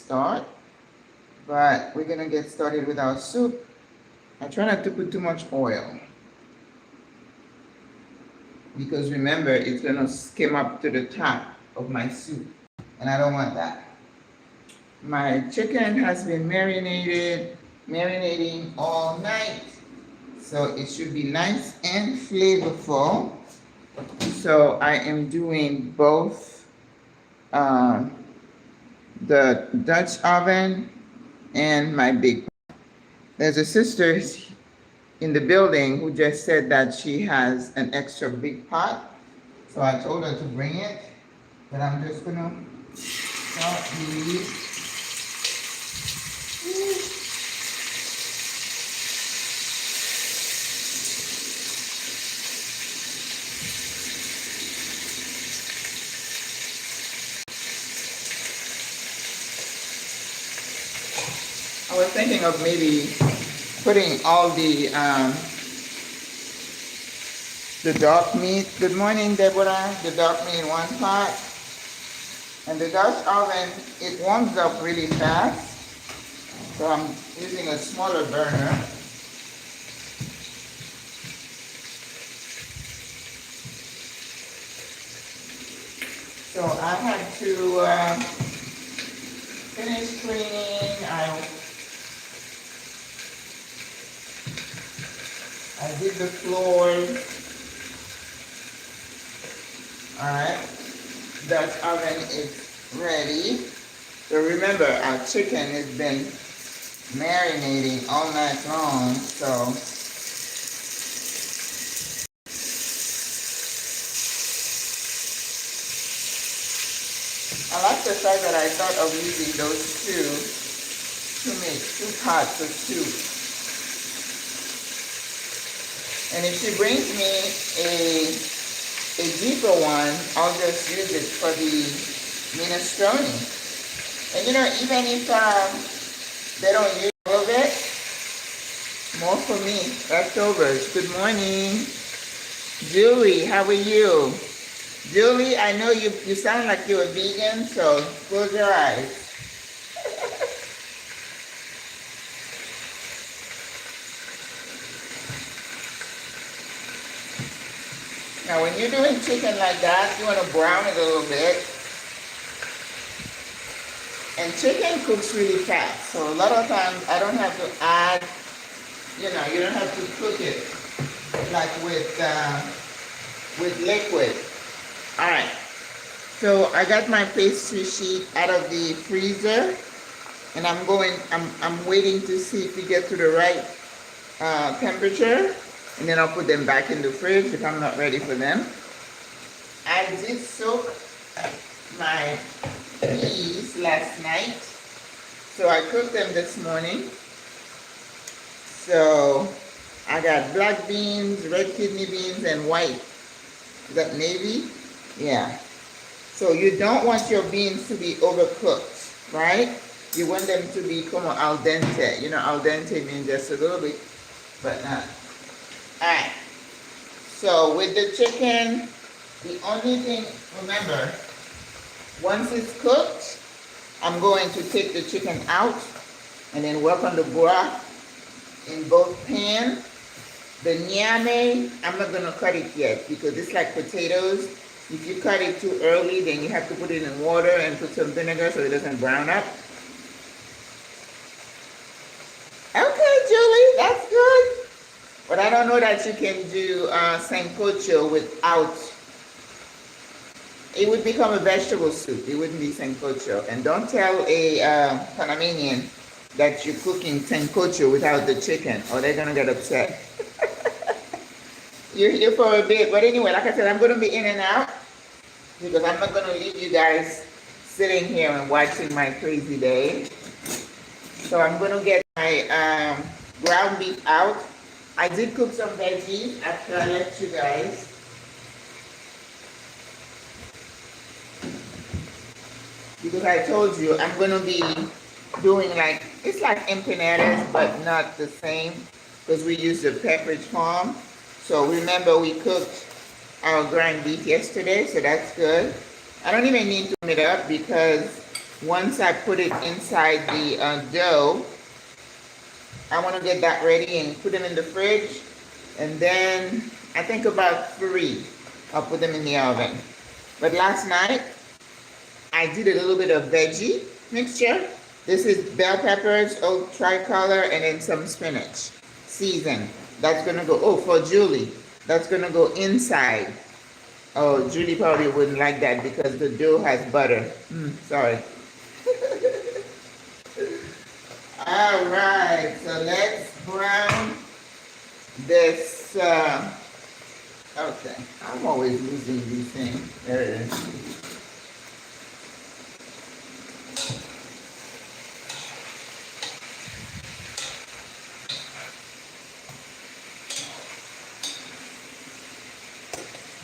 start, but we're gonna get started with our soup. I try not to put too much oil because remember, it's gonna skim up to the top of my soup, and I don't want that. My chicken has been marinating all night, so it should be nice and flavorful. So I am doing both the Dutch oven and my big pot. There's a sister in the building who just said that she has an extra big pot, so I told her to bring it, but I'm just gonna start these. I was thinking of maybe putting all the dark meat. Good morning, Deborah. The dark meat in one pot. And the Dutch oven, it warms up really fast. So I'm using a smaller burner. So I had to finish cleaning. I did the floors. All right, Dutch oven is ready. So remember, our chicken has been marinating all night long. So I like the fact that I thought of using those two to make 2 pots of soup. And if she brings me a deeper one, I'll just use it for the minestrone. And you know, even if they don't use all of it, more for me, leftovers. Good morning. Julie, how are you? Julie, I know you sound like you're a vegan, so close your eyes. Now, when you're doing chicken like that, you want to brown it a little bit. And chicken cooks really fast. So a lot of times I don't have to add, you know, you don't have to cook it like with liquid. All right. So I got my pastry sheet out of the freezer, and I'm waiting to see if we get to the right temperature. And then I'll put them back in the fridge if I'm not ready for them. I did soak my peas last night, so I cooked them this morning. So I got black beans, red kidney beans, and white. Is that navy? Yeah. So you don't want your beans to be overcooked, right? You want them to be como al dente. You know, al dente means just a little bit, but not. Alright, so with the chicken, the only thing, remember, once it's cooked, I'm going to take the chicken out and then work on the broth in both pans. The nyame, I'm not going to cut it yet because it's like potatoes. If you cut it too early, then you have to put it in water and put some vinegar so it doesn't brown up. Okay, Julie, that's good. But I don't know that you can do sancocho without. It would become a vegetable soup. It wouldn't be sancocho. And don't tell a Panamanian that you're cooking sancocho without the chicken, or they're gonna get upset. You're here for a bit, but anyway, like I said, I'm gonna be in and out because I'm not gonna leave you guys sitting here and watching my crazy day. So I'm gonna get my ground beef out. I did cook some veggies after I left you guys. Because I told you I'm going to be doing like, it's like empanadas, but not the same. Because we use the Pepperidge Farm. So remember we cooked our ground beef yesterday, so that's good. I don't even need to warm it up because once I put it inside the dough, I want to get that ready and put them in the fridge. And then I think about 3, I'll put them in the oven. But last night, I did a little bit of veggie mixture. This is bell peppers, oak tricolor, and then some spinach. Seasoned. That's going to go, oh, for Julie, that's going to go inside. Oh, Julie probably wouldn't like that because the dough has butter. Sorry. All right, so let's brown this. Okay, I'm always losing these things. There it is.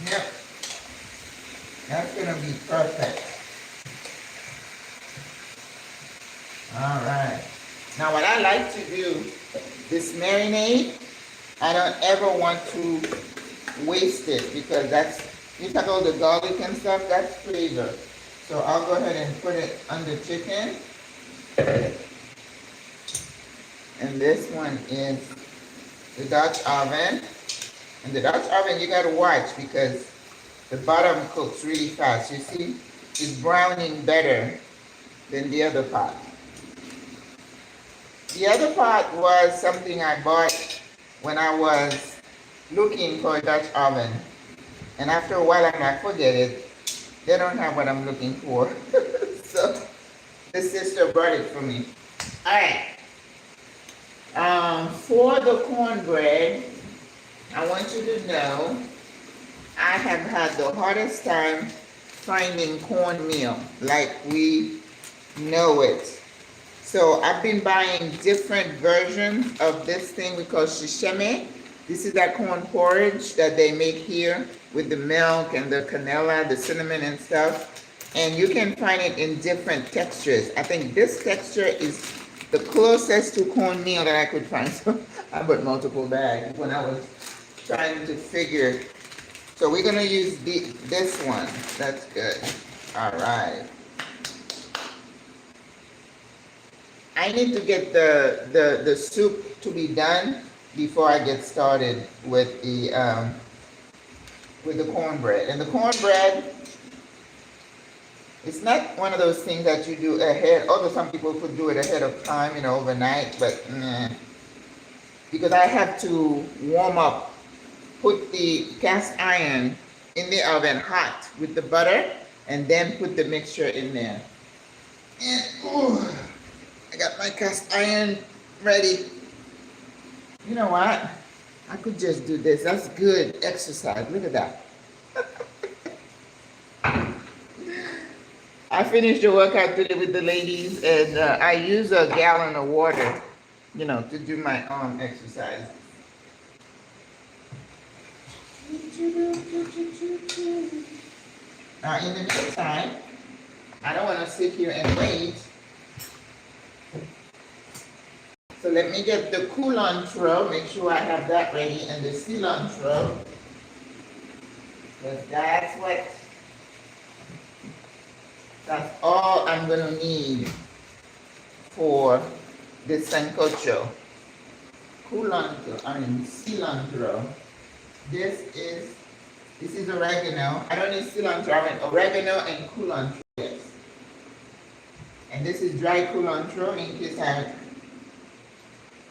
Yep, that's gonna be perfect. All right. Now what I like to do, this marinade, I don't ever want to waste it because that's, you got all the garlic and stuff, that's flavor. So I'll go ahead and put it on the chicken. And this one is the Dutch oven. And the Dutch oven you gotta watch because the bottom cooks really fast. You see, it's browning better than the other pot. The other pot was something I bought when I was looking for a Dutch oven. And after a while, I'm like, forget it. They don't have what I'm looking for. So the sister brought it for me. All right. For the cornbread, I want you to know I have had the hardest time finding cornmeal like we know it. So I've been buying different versions of this thing we call shisheme. This is that corn porridge that they make here with the milk and the canela, the cinnamon and stuff. And you can find it in different textures. I think this texture is the closest to cornmeal that I could find. So I bought multiple bags when I was trying to figure. So we're gonna use this one. That's good. All right. I need to get the soup to be done before I get started with the cornbread. And the cornbread, it's not one of those things that you do ahead, although some people could do it ahead of time, you know, overnight, but because I have to warm up, put the cast iron in the oven hot with the butter, and then put the mixture in there. And, ooh, I got my cast iron ready. You know what? I could just do this. That's good exercise. Look at that. I finished the workout today with the ladies, and I use a gallon of water, you know, to do my arm exercise. Now, in the meantime, I don't want to sit here and wait. So let me get the culantro, make sure I have that ready, and the cilantro. Because that's all I'm gonna need for the sancocho. Cilantro. This is oregano. I don't need cilantro, I mean oregano and culantro. Yes. And this is dry culantro in case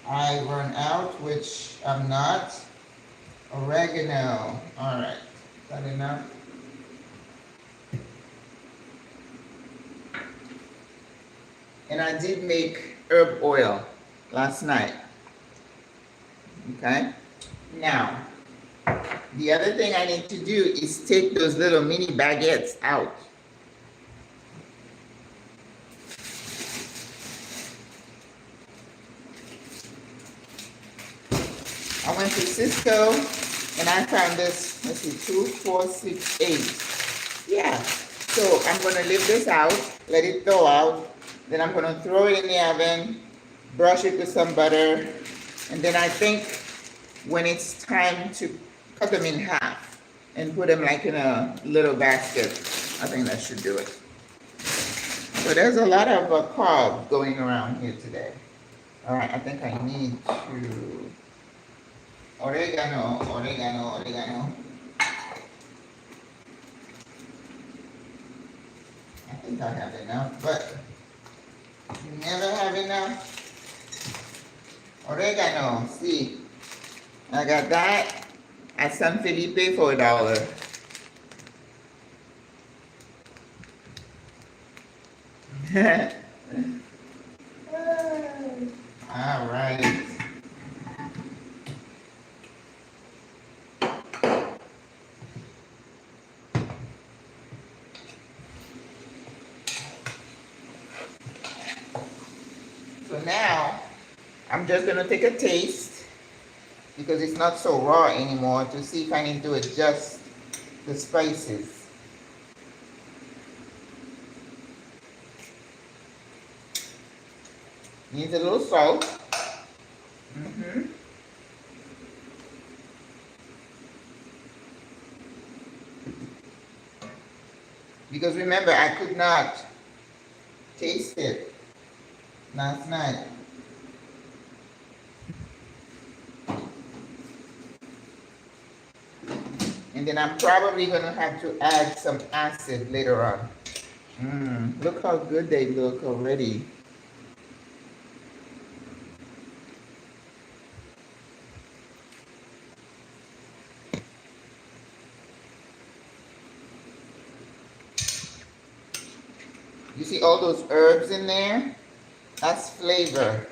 I run out, which I'm not. Oregano. All right. Is that enough? And I did make herb oil last night. Okay? Now, the other thing I need to do is take those little mini baguettes out. I went to Cisco and I found this, let's see, 2, 4, 6, 8. Yeah, so I'm gonna leave this out, let it thaw out. Then I'm gonna throw it in the oven, brush it with some butter. And then I think when it's time to cut them in half and put them like in a little basket, I think that should do it. So there's a lot of carbs going around here today. All right, I think I need to oregano. I think I have enough, but you never have enough. Oregano, see, I got that at San Felipe for $1. All right. So now I'm just gonna take a taste because it's not so raw anymore to see if I need to adjust the spices. Needs a little salt. Because remember, I could not taste it last night. And then I'm probably going to have to add some acid later on. Look how good they look already. You see all those herbs in there? That's flavor.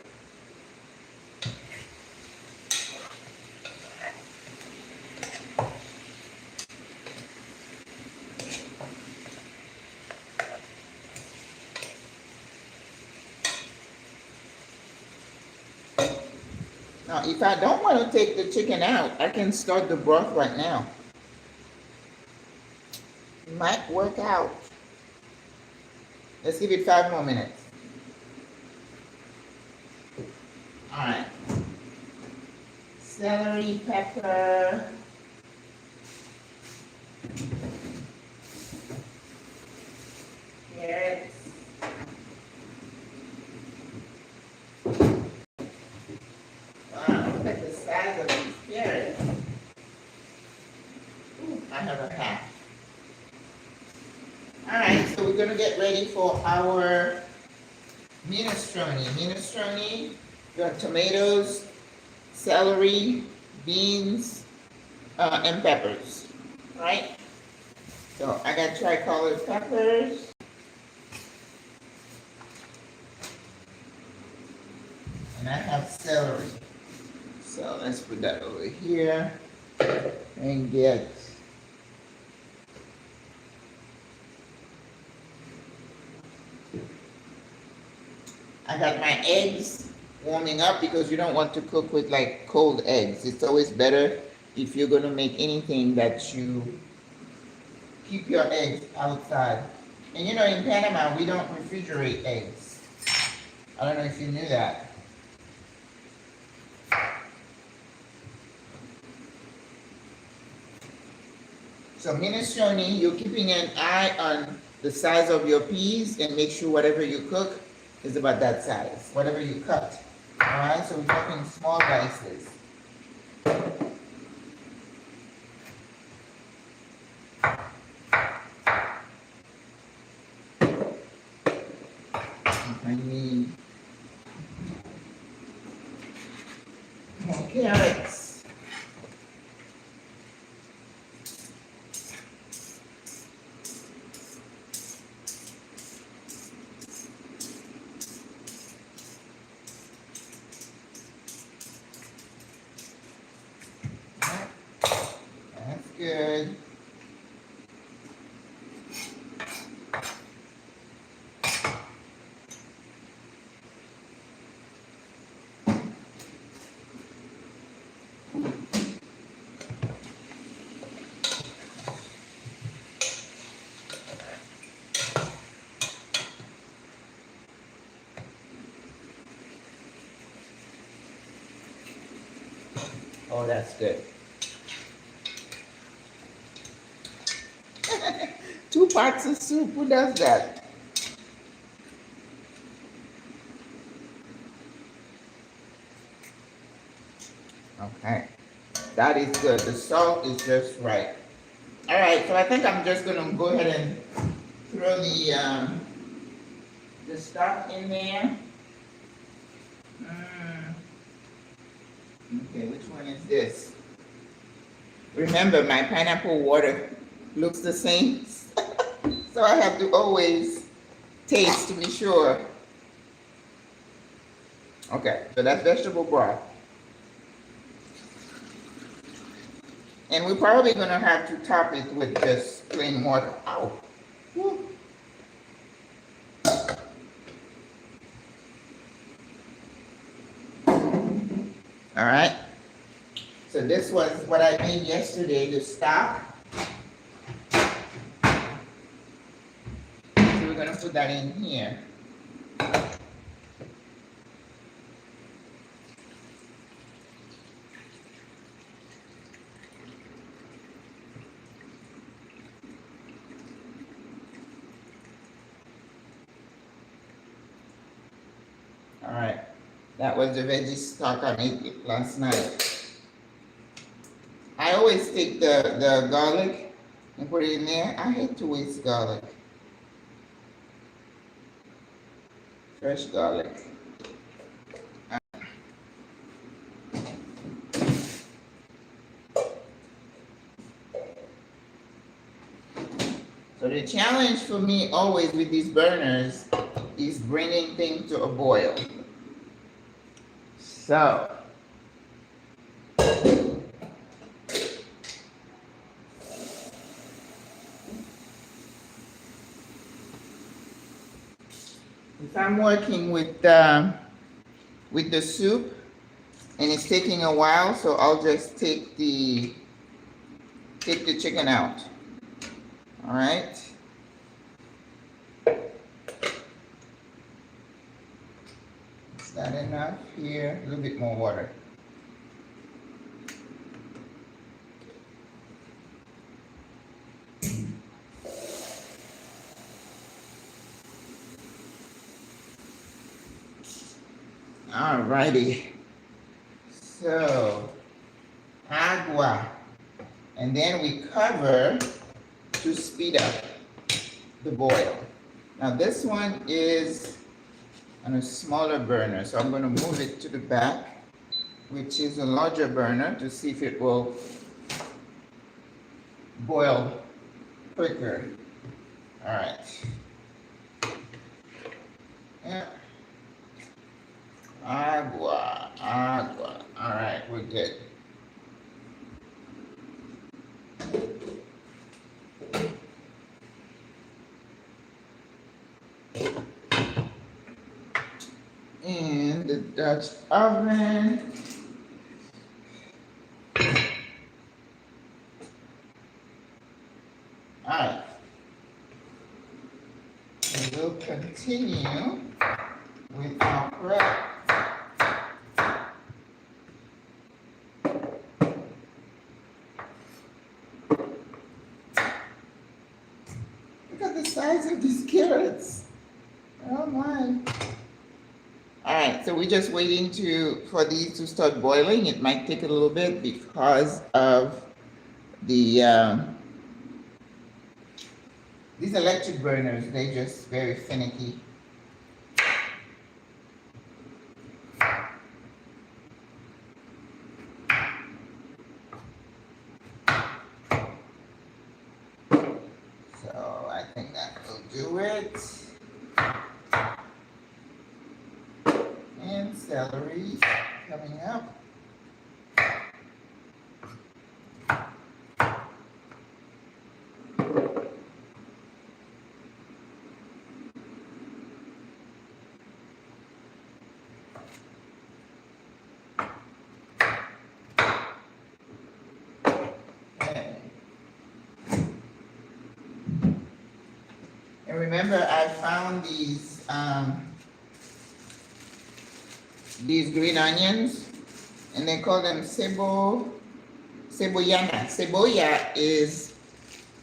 Now, if I don't want to take the chicken out, I can start the broth right now. It might work out. Let's give it 5 more minutes. All right. Celery, pepper. Carrots. Wow, look at the size of these carrots. Ooh, I have a half. All right, so we're gonna get ready for our minestrone. Minestrone, you got tomatoes, celery, beans, and peppers, right? So I got tricolored peppers. And I have celery. So let's put that over here and get I got my eggs warming up because you don't want to cook with like cold eggs. It's always better if you're going to make anything that you keep your eggs outside. And you know, in Panama, we don't refrigerate eggs. I don't know if you knew that. So minestrone, you're keeping an eye on the size of your peas and make sure whatever you cook is about that size, whatever you cut. All right, so we're talking small dices. I need more carrots. That's good. Oh, that's good. 2 pots of soup, who does that? Okay, that is good. The salt is just right. All right, so I think I'm just gonna go ahead and throw the stuff in there. Okay, which one is this? Remember, my pineapple water looks the same, so I have to always taste to be sure. Okay, so that's vegetable broth. And we're probably gonna have to top it with just plain water. Ow. Woo. All right. So this was what I made yesterday, the stock. So we're gonna put that in here. All right, that was the veggie stock I made last night. I always take the garlic and put it in there. I hate to waste garlic. Fresh garlic. So the challenge for me always with these burners is bringing things to a boil. So if I'm working with the soup and it's taking a while, so I'll just take the chicken out. All right. Is that enough here? A little bit more water. All righty. So, agua. And then we cover to speed up the boil. Now this one is on a smaller burner, so I'm going to move it to the back, which is a larger burner, to see if it will boil quicker. All right. Yeah. Agua, agua. All right, we're good. In the Dutch oven. All right. And we'll continue with our prep. Look at the size of these carrots. Oh my. All right, so we're just waiting for these to start boiling. It might take a little bit because of the these electric burners. They're just very finicky. So I think that will do it. And celery coming up. And remember, I found these green onions, and they call them cebollana. Cebolla is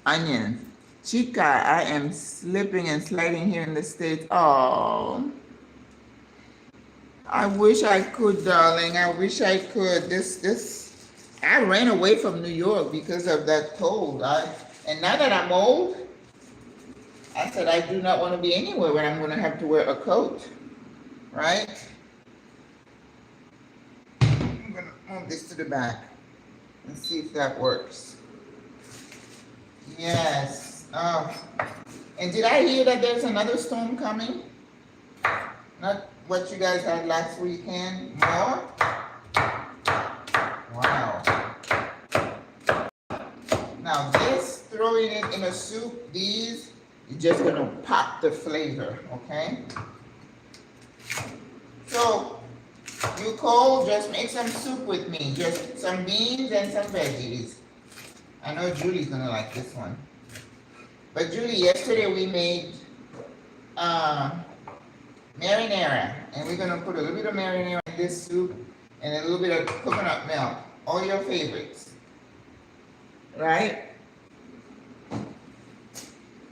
onion. Chica, I am slipping and sliding here in the States. Oh. I wish I could, darling. I wish I could. I ran away from New York because of that cold. And now that I'm old, I said I do not want to be anywhere where I'm going to have to wear a coat, right? I'm going to move this to the back and see if that works. Yes. Oh. And did I hear that there's another storm coming? Not what you guys had last weekend? More? Wow. Now this, throwing it in a soup, these, you're just gonna pop the flavor, okay? So, you cold, just make some soup with me. Just some beans and some veggies. I know Julie's gonna like this one. But Julie, yesterday we made marinara, and we're gonna put a little bit of marinara in this soup and a little bit of coconut milk, all your favorites, right?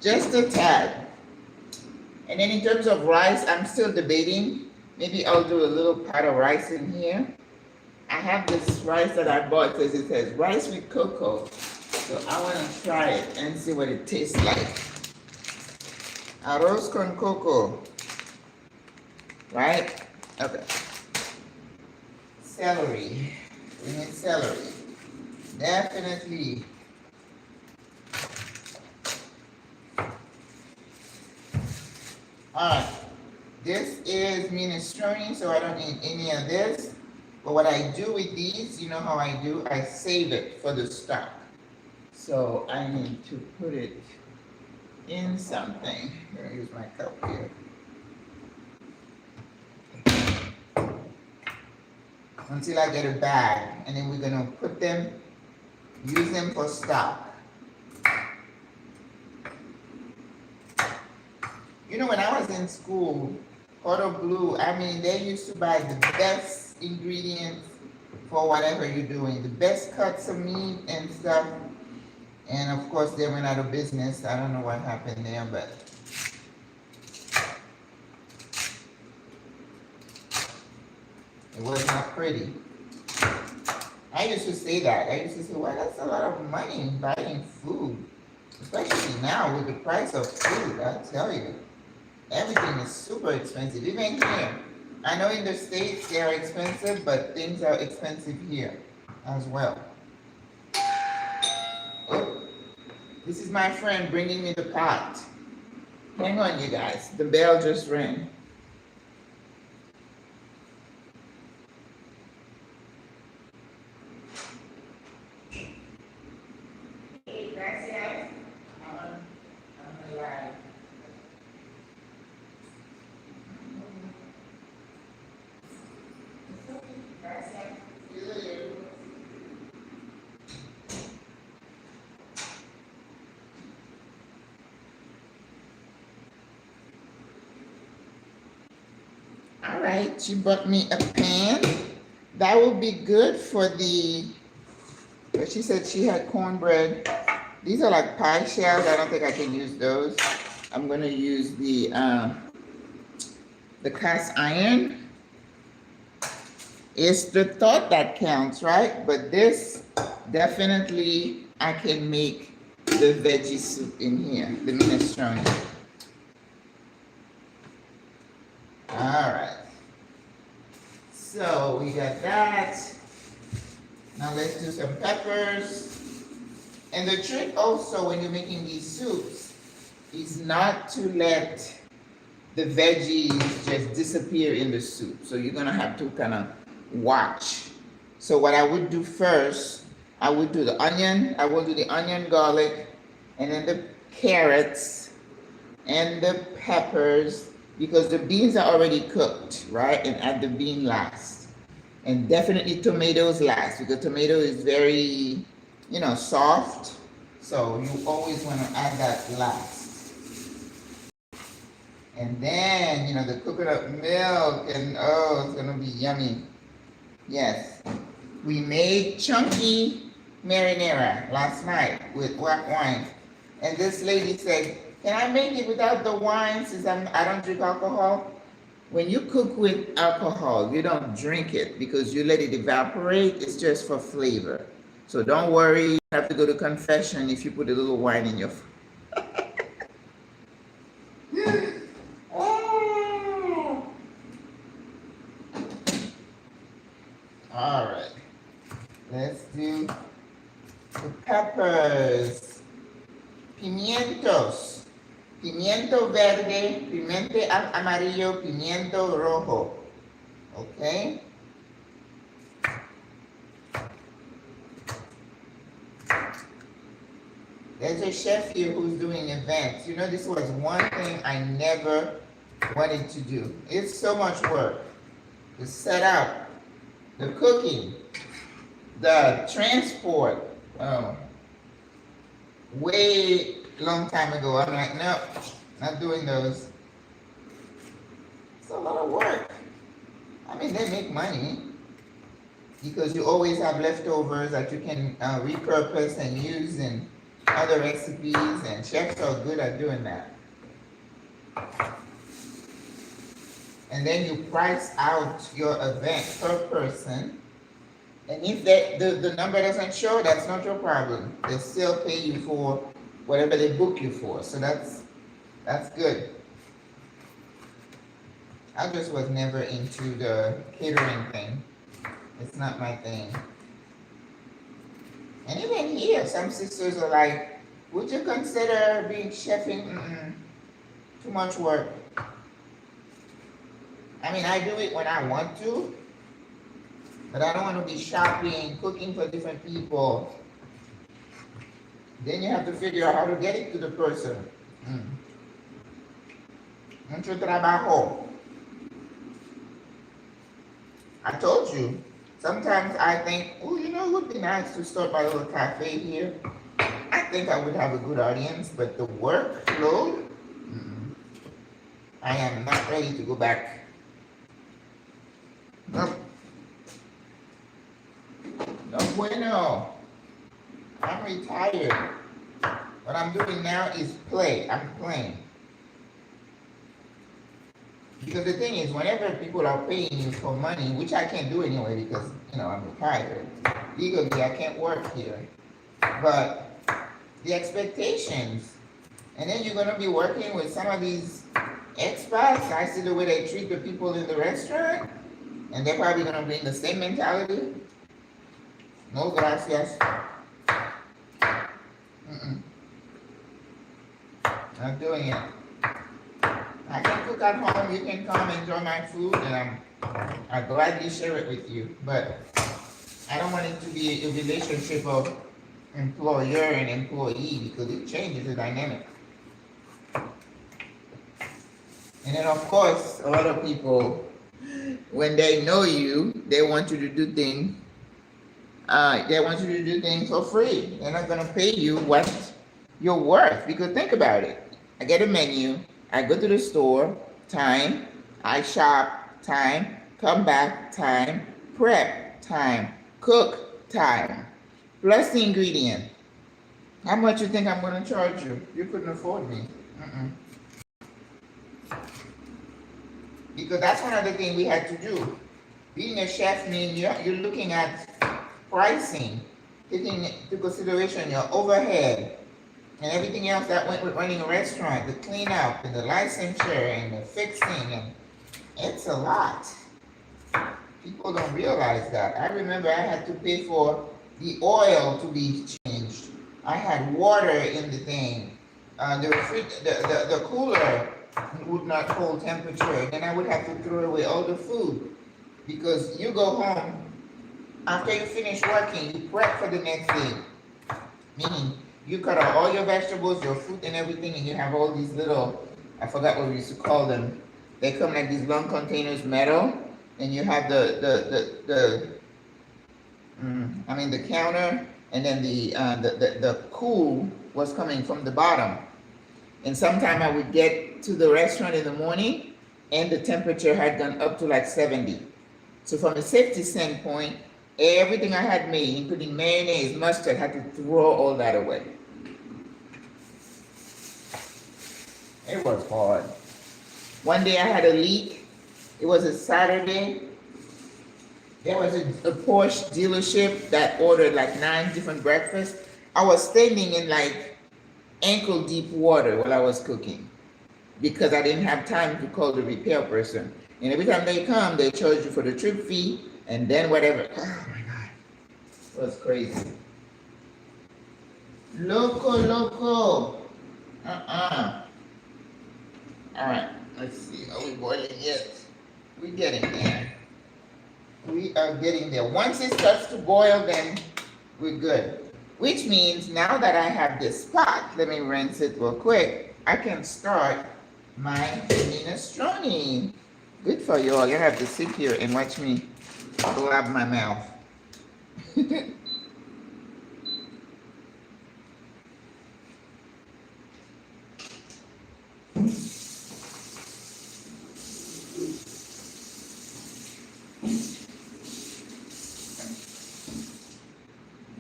Just a tad. And then in terms of rice, I'm still debating. Maybe I'll do a little pot of rice in here. I have this rice that I bought because it says rice with cocoa. So I want to try it and see what it tastes like. Arroz con coco. Right? Okay. Celery. We need celery. Definitely. Alright. This is minestrone, so I don't need any of this. But what I do with these, you know how I do? I save it for the stock. So I need to put it in something. I'm gonna use my cup here. Until I get a bag, and then we're gonna put them, use them for stock. You know, when I was in school, Porto Blue, I mean, they used to buy the best ingredients for whatever you're doing, the best cuts of meat and stuff. And of course, they went out of business. I don't know what happened there, but it was not pretty. I used to say that. I used to say, well, that's a lot of money buying food, especially now with the price of food. I tell you, everything is super expensive, even here. I know in the States they are expensive, but things are expensive here as well. Oh, this is my friend bringing me the pot. Hang on, you guys. The bell just rang. Hey, gracias. I'm alive. Gracias. See you later. All right, she bought me a pan. That will be good for the, she said she had cornbread. These are like pie shells. I don't think I can use those. I'm gonna use the cast iron. It's the thought that counts, right? But this, definitely, I can make the veggie soup in here, the minestrone. All right. So we got that. Now let's do some peppers. And the trick also when you're making these soups is not to let the veggies just disappear in the soup. So you're gonna have to kind of watch. So what I would do first, I would do the onion. I will do the onion, garlic, and then the carrots and the peppers, because the beans are already cooked, right? And add the bean last. And definitely tomatoes last, because tomato is very, you know, soft. So you always want to add that last. And then, you know, the coconut milk, and oh, it's gonna be yummy. Yes. We made chunky marinara last night with white wine. And this lady said, can I make it without the wine since I don't drink alcohol? when you cook with alcohol, you don't drink it because you let it evaporate. It's just for flavor. So don't worry, you have to go to confession if you put a little wine in your food. All right, let's do the peppers. Pimientos. Pimiento verde, pimiento amarillo, pimiento rojo. Okay? There's a chef here who's doing events. You know, this was one thing I never wanted to do. It's so much work. The setup, the cooking, the transport. Way long time ago, I'm like, no, not doing those. It's a lot of work. I mean, they make money because you always have leftovers that you can repurpose and use in other recipes, and chefs are good at doing that. And then you price out your event per person. And if the number doesn't show, that's not your problem. They still pay you for whatever they book you for. So that's good. I just was never into the catering thing. It's not my thing. And even here, some sisters are like, would you consider being chefing? Too much work. I mean, I do it when I want to, but I don't want to be shopping, cooking for different people. Then you have to figure out how to get it to the person. Mucho trabajo. I told you, sometimes I think, oh, you know, it would be nice to start my little cafe here. I think I would have a good audience, but the workload, I am not ready to go back. No. No bueno. I'm retired. What I'm doing now is play. I'm playing. Because the thing is, whenever people are paying you for money, which I can't do anyway because, you know, I'm retired. Legally, I can't work here. But the expectations, and then you're going to be working with some of these expats. I see the way they treat the people in the restaurant, and they're probably going to bring the same mentality. No gracias. Not doing it. I can cook at home. You can come enjoy my food, and I'll gladly share it with you. But I don't want it to be a relationship of employer and employee because it changes the dynamic. And then, of course, a lot of people, when they know you, they want you to do things. They want you to do things for free. They're not going to pay you what you're worth. Because think about it. I get a menu. I go to the store, time. I shop, time. Come back, time. Prep, time. Cook, time. Plus the ingredient. How much you think I'm going to charge you? You couldn't afford me. Because that's one of the things we had to do. Being a chef means you're looking at pricing, taking into consideration your overhead and everything else that went with running a restaurant, the cleanup and the licensure and the fixing, and it's a lot. People don't realize that. I remember I had to pay for the oil to be changed. I had water in the thing. The cooler would not hold temperature. Then I would have to throw away all the food because you go home. After you finish working, you prep for the next day. Meaning, you cut out all your vegetables, your fruit and everything, and you have all these little, I forgot what we used to call them. They come like these long containers, metal, and you have the counter, and then the cool was coming from the bottom. And sometime I would get to the restaurant in the morning, and the temperature had gone up to like 70. So from a safety standpoint, everything I had made, including mayonnaise, mustard, had to throw all that away. It was hard. One day I had a leak It was a Saturday. There was a Porsche dealership that ordered like 9 different breakfasts. I was standing in like ankle deep water while I was cooking because I didn't have time to call the repair person. And every time they come, they charge you for the trip fee and then whatever. Oh my God, it was crazy. Loco. All right, let's see. Are we boiling yet? We're getting there. We are getting there. Once it starts to boil, then we're good. Which means now that I have this pot, let me rinse it real quick. I can start my minestrone. Good for you all. You have to sit here and watch me blab my mouth.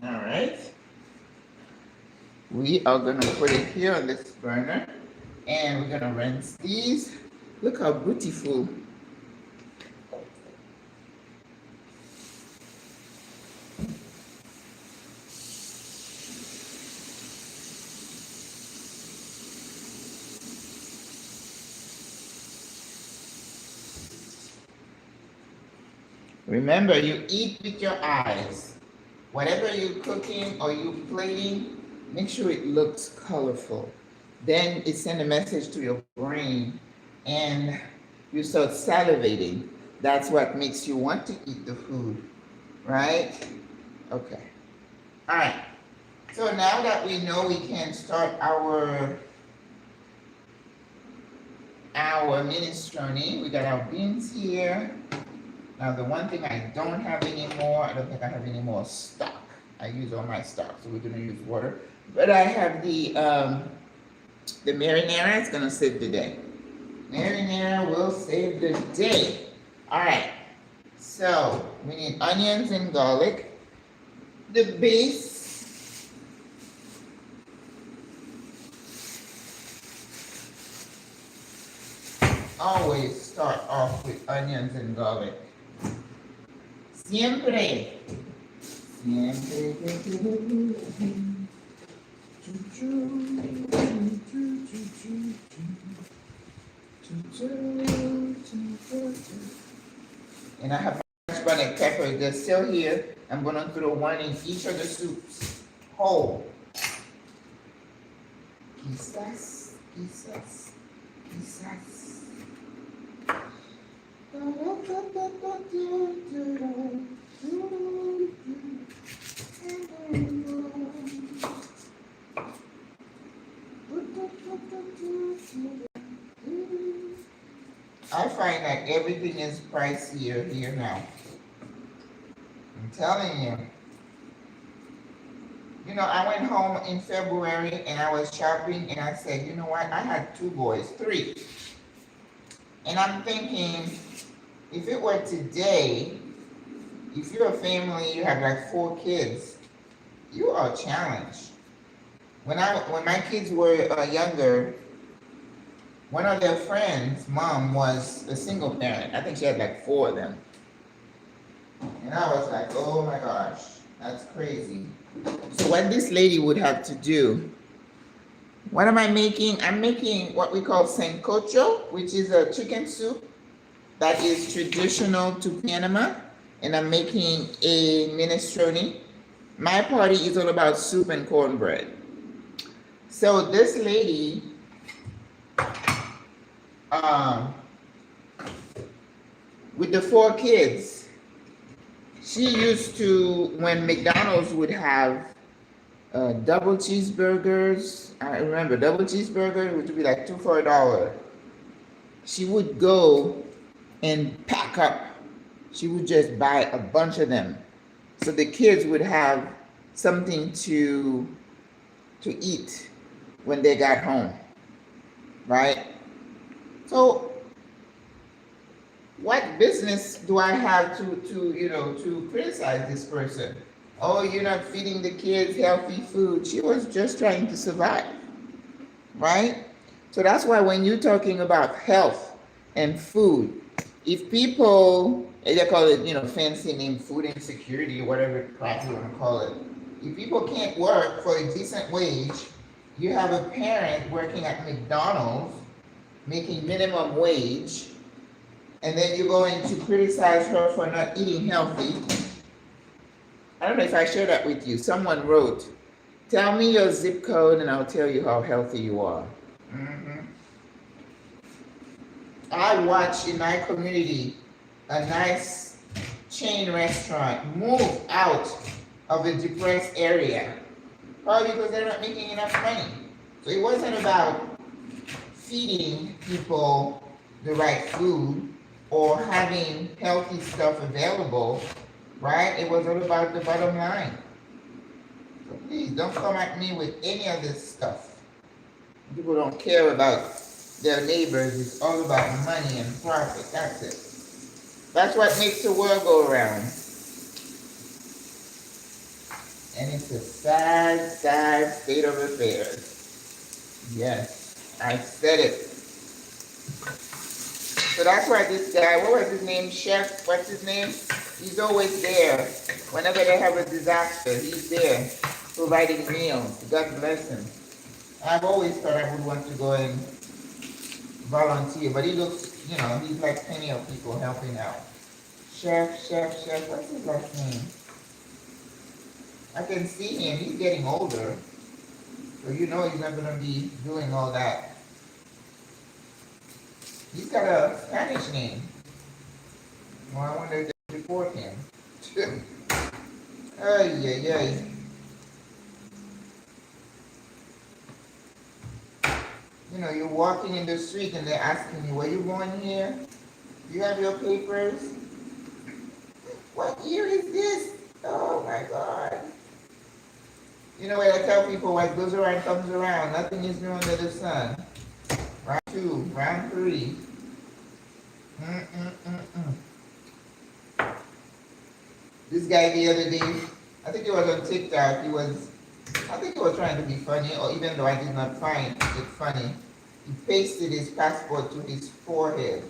All right. We are going to put it here on this burner and we're going to rinse these. Look how beautiful. Remember, you eat with your eyes. Whatever you're cooking or you're plating, make sure it looks colorful. Then it sends a message to your brain and you start salivating. That's what makes you want to eat the food, right? Okay. All right. So now that we know we can start our minestrone, we got our beans here. Now the one thing I don't have anymore, I don't think I have any more stock. I use all my stock, so we're gonna use water. But I have the marinara. It's gonna save the day. Marinara will save the day. All right, so we need onions and garlic. The base. Always start off with onions and garlic. Siempre. And I have French garlic pepper. They're still here. I'm going to throw one in each of the soups. Whole. Quizás. I find that everything is pricier here now. I'm telling you. You know, I went home in February and I was shopping and I said, you know what? I had 2 boys, 3. And I'm thinking, if it were today, if you're a family, you have like 4 kids, you are challenged. When my kids were younger, one of their friends' mom was a single parent. I think she had like 4 of them. And I was like, oh my gosh, that's crazy. So what this lady would have to do, what am I making? I'm making what we call sancocho, which is a chicken soup that is traditional to Panama. And I'm making a minestrone. My party is all about soup and cornbread. So this lady, with the 4 kids, she used to, when McDonald's would have double cheeseburgers, I remember double cheeseburger, which would be like 2 for $1. She would go and pack up. She would just buy a bunch of them, so the kids would have something to eat when they got home, right? So what business do I have to criticize this person? Oh, you're not feeding the kids healthy food. She was just trying to survive, right? So that's why when you're talking about health and food, if people, they call it, fancy name, food insecurity, whatever crap you want to call it. If people can't work for a decent wage, you have a parent working at McDonald's making minimum wage, and then you're going to criticize her for not eating healthy. I don't know if I shared that with you. Someone wrote, tell me your zip code and I'll tell you how healthy you are. Mm-hmm. I watch in my community a nice chain restaurant move out of a depressed area, probably because they're not making enough money. So it wasn't about feeding people the right food or having healthy stuff available, right? It was all about the bottom line. So please don't come at me with any of this stuff. People don't care about their neighbors. It's all about money and profit. That's it. That's what makes the world go around. And it's a sad, sad state of affairs. Yes, I said it. So that's why this guy, what was his name? Chef, what's his name? He's always there. Whenever they have a disaster, he's there providing meals. God bless him. I've always thought I would want to go and volunteer, but he looks, he's like plenty of people helping out. Chef, what's his last name? I can see him, he's getting older. So he's not going to be doing all that. He's got a Spanish name. Well, I wonder if they report him. Ay. You're walking in the street and they're asking you, where you going here? Do you have your papers? What year is this? Oh my God. When I tell people what goes around comes around, nothing is new under the sun. Round 2, round 3. This guy the other day, I think he was on TikTok, I think he was trying to be funny, or even though I did not find it funny, he pasted his passport to his forehead.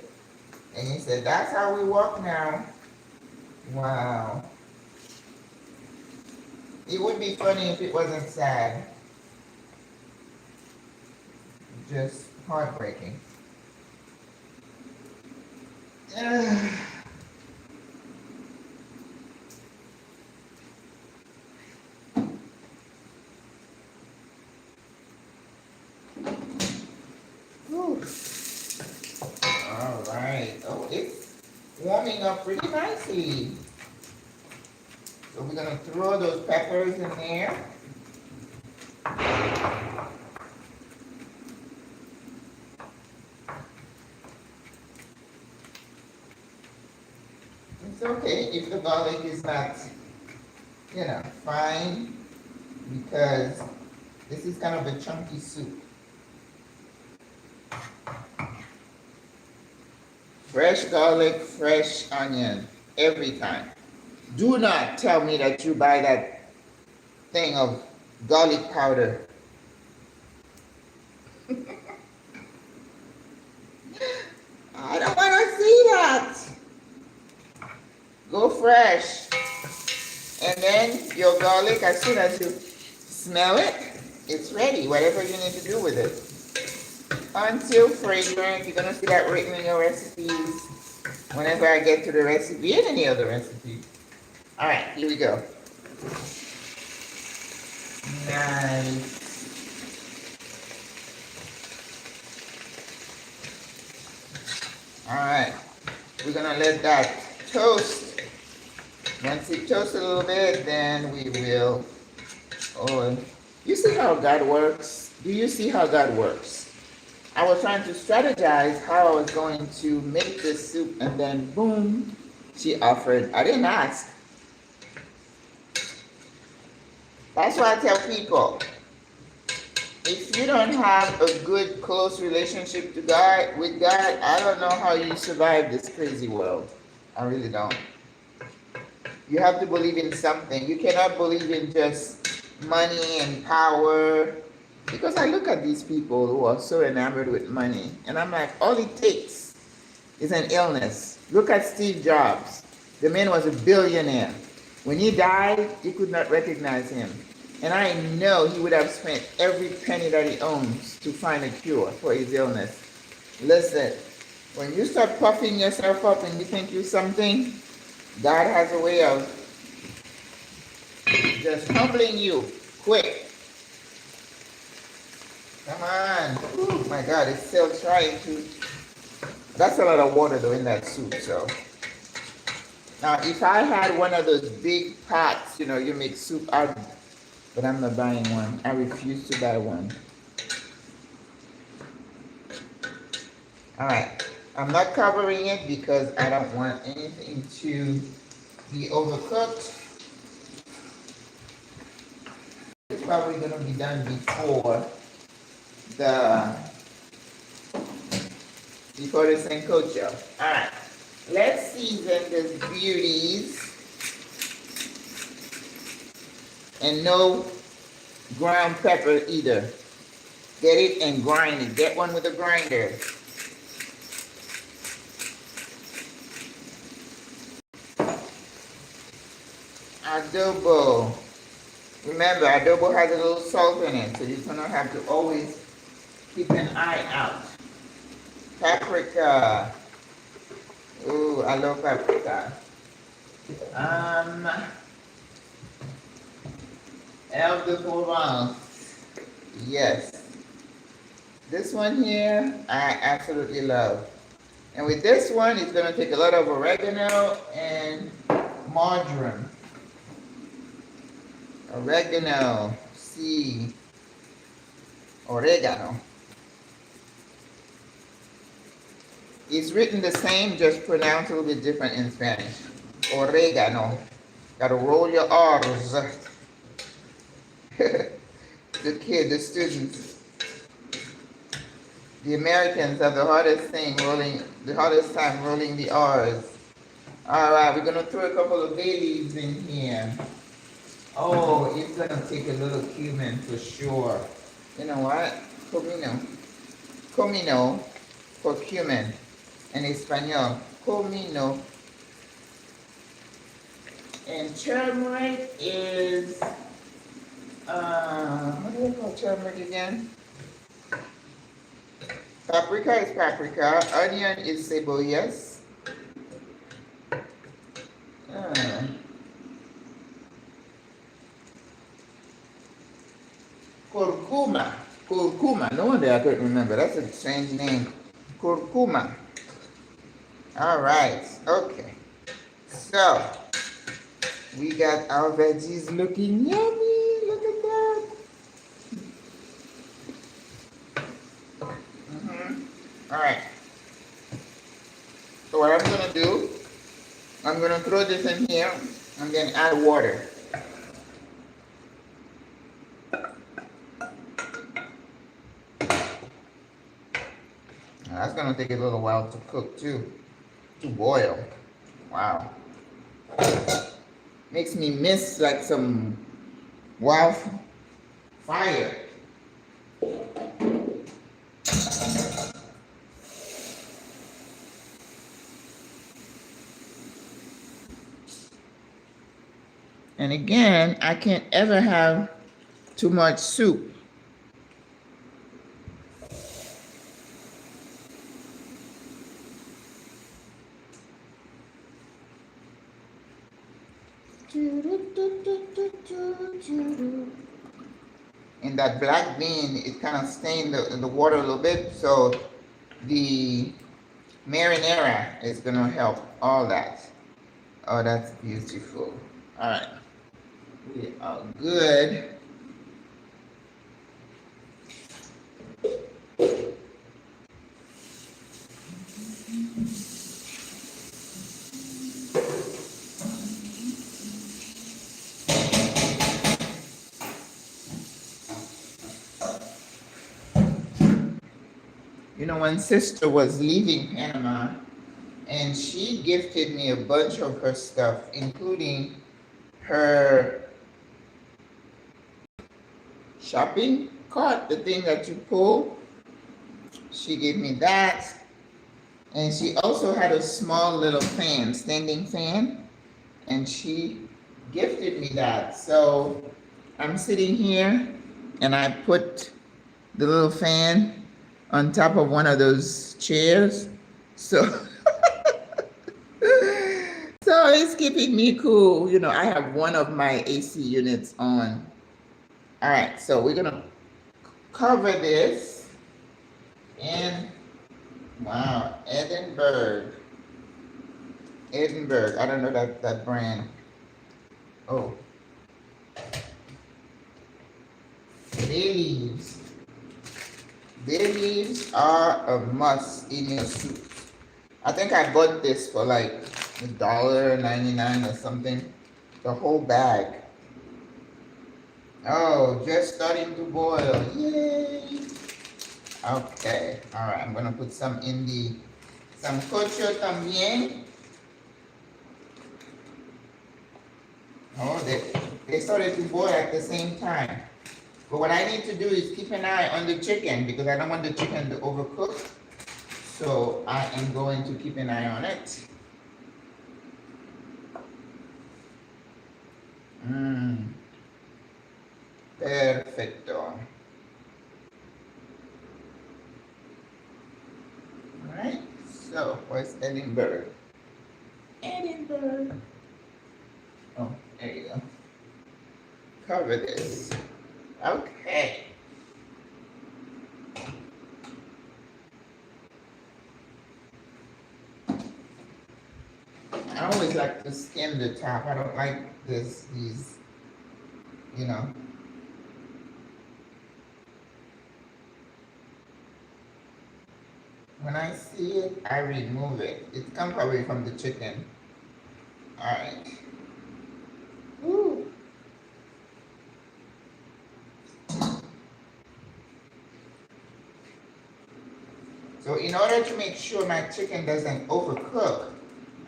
And he said, that's how we walk now. Wow. It would be funny if it wasn't sad. Just heartbreaking. All right. Oh, it's warming up pretty nicely. So we're going to throw those peppers in there. It's okay if the garlic is not, fine, because this is kind of a chunky soup. Fresh garlic, fresh onion, every time. Do not tell me that you buy that thing of garlic powder. I don't want to see that. Go fresh. And then your garlic, as soon as you smell it, it's ready, whatever you need to do with it. Until fragrant, you're going to see that written in your recipes whenever I get to the recipe and any other recipe. All right, here we go. Nice. All right, we're going to let that toast. Once it toasts a little bit, then we will, you see how God works? Do you see how God works? I was trying to strategize how I was going to make this soup, and then boom, she offered. I didn't ask. That's why I tell people, if you don't have a good, close relationship with God, I don't know how you survive this crazy world. I really don't. You have to believe in something. You cannot believe in just money and power. Because I look at these people who are so enamored with money, and I'm like, all it takes is an illness. Look at Steve Jobs. The man was a billionaire. When he died, you could not recognize him. And I know he would have spent every penny that he owns to find a cure for his illness. Listen, when you start puffing yourself up and you think you're something, God has a way of just humbling you quick. Come on. Oh my God, it's still trying to. That's a lot of water though in that soup, so. Now, if I had one of those big pots, you know, you make soup out, but I'm not buying one. I refuse to buy one. All right. I'm not covering it because I don't want anything to be overcooked. It's probably going to be done before the sancocho. All right. Let's season this beauties. And no ground pepper either. Get it and grind it. Get one with a grinder. Adobo. Remember, adobo has a little salt in it, so you're gonna have to always keep an eye out. Paprika. Ooh, I love paprika. Herbe de Provence. Yes. This one here, I absolutely love. And with this one, it's gonna take a lot of oregano and marjoram. Oregano, see, oregano. It's written the same, just pronounced a little bit different in Spanish. Oregano. Gotta roll your R's. The students. The Americans have the hardest time rolling the R's. All right, we're gonna throw a couple of bay leaves in here. Oh, it's gonna take a little cumin for sure. You know what? Comino. Comino for cumin. In Espanol. Comino. And turmeric is, what do you call turmeric again? Paprika is paprika. Onion is cebollas. Curcuma. Curcuma. No wonder I couldn't remember. That's a strange name. Curcuma. All right. Okay. So, we got our veggies looking yummy. Look at that. All right. So what I'm going to do, I'm going to throw this in here. I'm going to add water. Now, that's going to take a little while to cook too, to boil. Wow. Makes me miss like some wildfire. And again, I can't ever have too much soup. And that black bean, it kind of stained the water a little bit, so the marinara is going to help all that. Oh, that's beautiful. All right. We are good. You know, when sister was leaving Panama, and she gifted me a bunch of her stuff, including her shopping cart, the thing that you pull. She gave me that. And she also had a small little fan, standing fan, and she gifted me that. So I'm sitting here and I put the little fan on top of one of those chairs. So so it's keeping me cool. You know, I have one of my AC units on. All right, so we're gonna cover this and wow, Edinburgh. Edinburgh. I don't know that brand. Oh, bay leaves. Bay leaves are a must in your soup. I think I bought this for like $1.99 or something. The whole bag. Oh, just starting to boil. Yay! Okay, all right. I'm gonna put some in the sancocho también. Oh, they started to boil at the same time. But what I need to do is keep an eye on the chicken because I don't want the chicken to overcook. So I am going to keep an eye on it. Perfecto. All right. So where's Edinburgh? Edinburgh. Oh, there you go. Cover this. Okay. I always like to skim the top. I don't like these, you know. When I see it, I remove it. It comes probably from the chicken. All right. Woo. So in order to make sure my chicken doesn't overcook,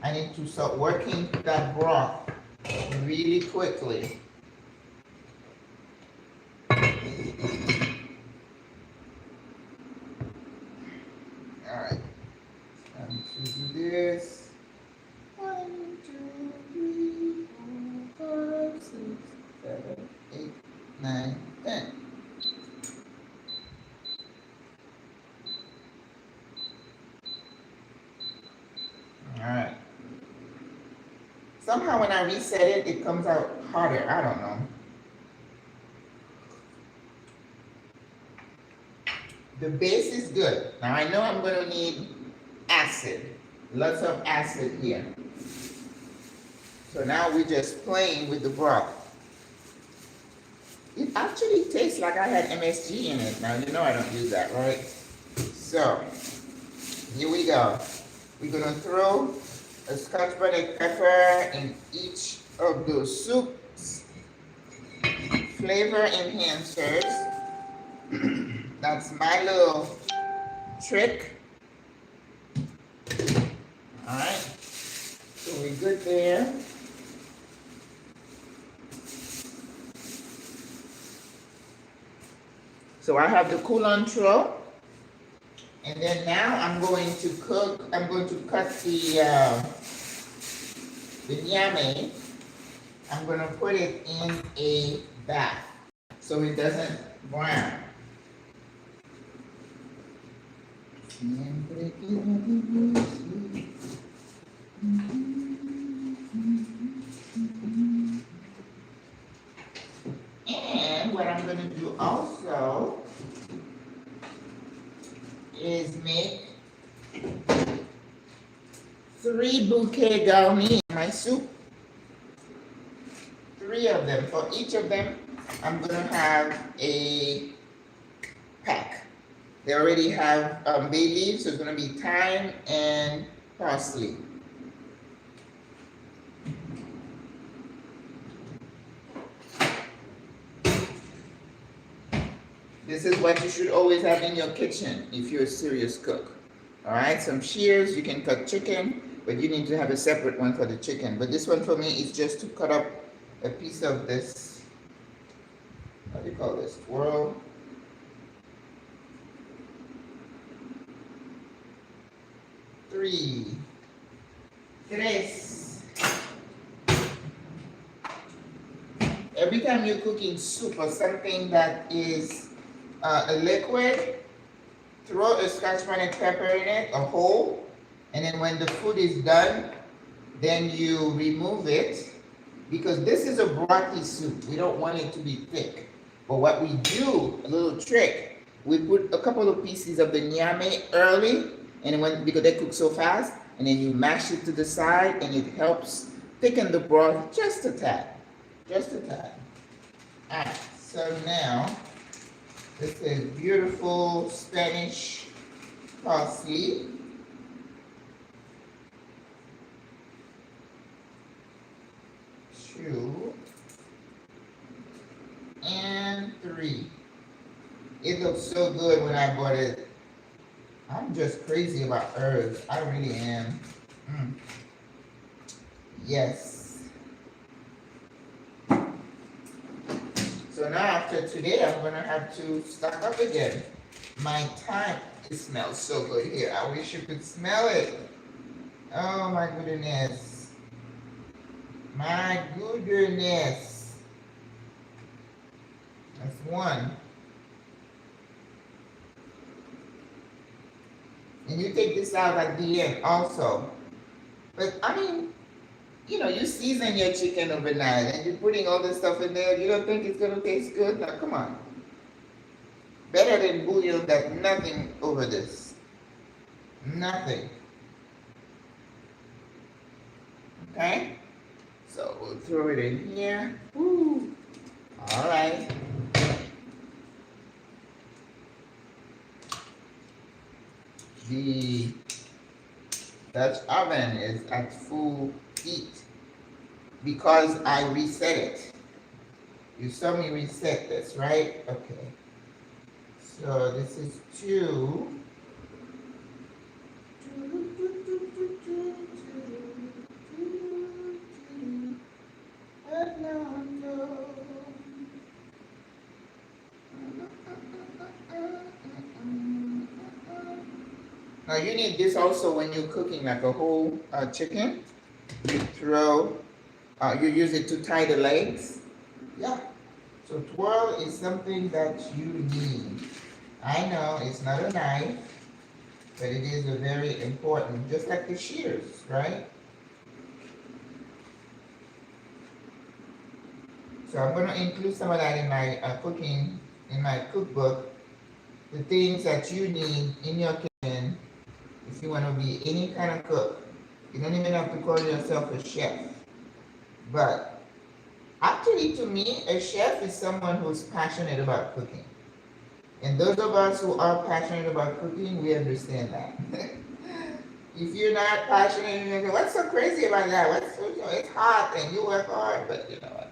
I need to start working that broth really quickly. All right, time to do this. 1, 2, 3, 4, 5, 6, 7, 8, 9, 10. All right. Somehow when I reset it, it comes out hotter. I don't know. The base is good. Now I know I'm going to need acid. Lots of acid here. So now we're just playing with the broth. It actually tastes like I had MSG in it. Now you know I don't use that, right? So here we go. We're going to throw a scotch bonnet pepper in each of those soups. Flavor enhancers. That's my little trick. All right, so we're good there. So I have the culantro, and then now I'm going to cook. I'm going to cut the nyame. I'm going to put it in a bath so it doesn't brown. And what I'm going to do also is make 3 bouquet garnis in my soup. 3 of them. For each of them, I'm going to have a pack. They already have bay leaves, so it's going to be thyme and parsley. This is what you should always have in your kitchen if you're a serious cook. All right, some shears, you can cut chicken, but you need to have a separate one for the chicken. But this one for me is just to cut up a piece of this, what do you call this, swirl? 3, tres. Every time you're cooking soup or something that is a liquid, throw a scotch bonnet pepper in it, a whole, and then when the food is done, then you remove it, because this is a brothy soup. We don't want it to be thick. But what we do, a little trick, we put a couple of pieces of the nyame early, and when, because they cook so fast, and then you mash it to the side, and it helps thicken the broth just a tad. Just a tad. Alright, so now, this is beautiful Spanish parsley. Two and 3. It looks so good when I bought it. I'm just crazy about herbs. I really am. Yes. So now after today, I'm gonna have to stock up again. My thyme, it smells so good here. I wish you could smell it. Oh my goodness. My goodness. That's 1. And you take this out at the end also. But I mean, you know, you season your chicken overnight and you're putting all this stuff in there. You don't think it's going to taste good? Now, come on. Better than bouillon, that nothing over this. Nothing. Okay? So we'll throw it in here. Woo. All right. The Dutch oven is at full heat because I reset it. You saw me reset this, right? Okay. So this is 2. Now you need this also when you're cooking like a whole chicken. You throw, you use it to tie the legs. Yeah. So twirl is something that you need. I know it's not a knife, but it is a very important, just like the shears, right? So I'm going to include some of that in my cooking, in my cookbook. The things that you need in your kitchen if you want to be any kind of cook. You don't even have to call yourself a chef. But actually, to me, a chef is someone who's passionate about cooking. And those of us who are passionate about cooking, we understand that. If you're not passionate, you're going, what's so crazy about that? It's hot and you work hard, but you know what?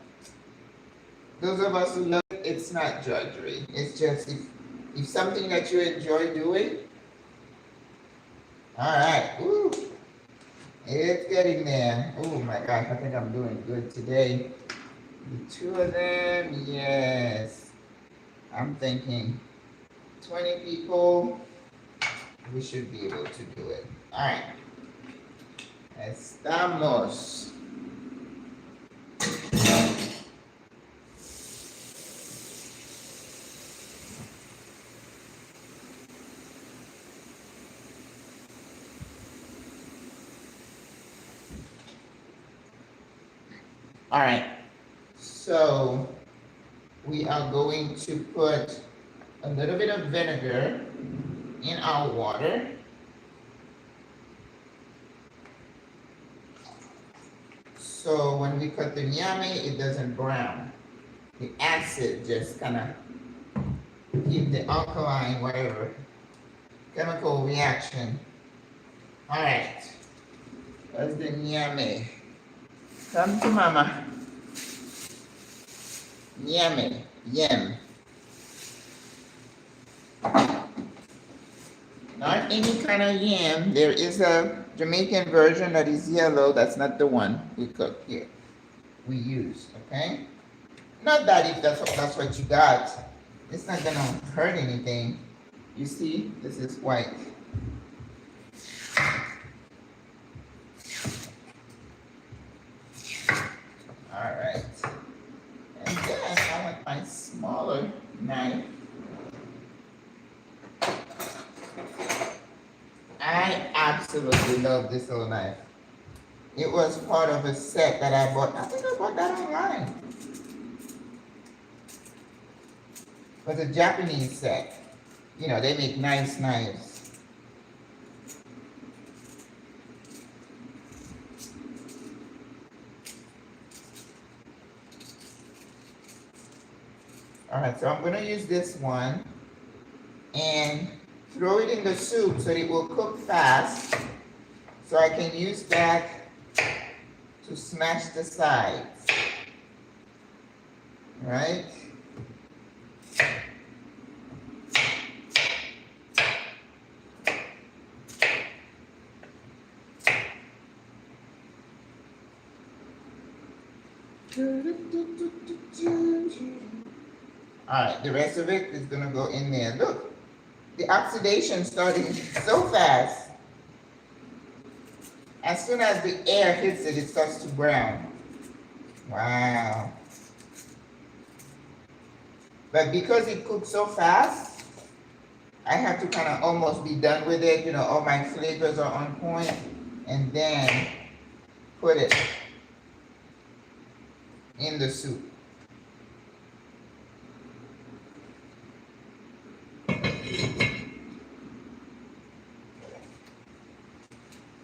Those of us who love it, it's not drudgery. It's just if something that you enjoy doing, all right, woo, it's getting there. Oh my gosh, I think I'm doing good today. The 2 of them, yes. I'm thinking 20 people, we should be able to do it. All right. Estamos. All right, so we are going to put a little bit of vinegar in our water. So when we cut the nyame, it doesn't brown. The acid just kind of keep the alkaline, whatever, chemical reaction. All right, that's the nyame. Come to mama. Nyame, yam. Not any kind of yam. There is a Jamaican version that is yellow. That's not the one we cook here. We use, okay? Not that if that's what you got, it's not gonna hurt anything. You see, this is white. absolutely love this little knife. It was part of a set that I bought. I think I bought that online. It was a Japanese set. You know, they make nice knives. All right, so I'm gonna use this one and throw it in the soup so it will cook fast. So I can use that to smash the sides, right? All right, the rest of it is gonna go in there. Look, the oxidation starting so fast. As soon as the air hits it, it starts to brown. Wow. But because it cooks so fast, I have to kind of almost be done with it. You know, all my flavors are on point, and then put it in the soup.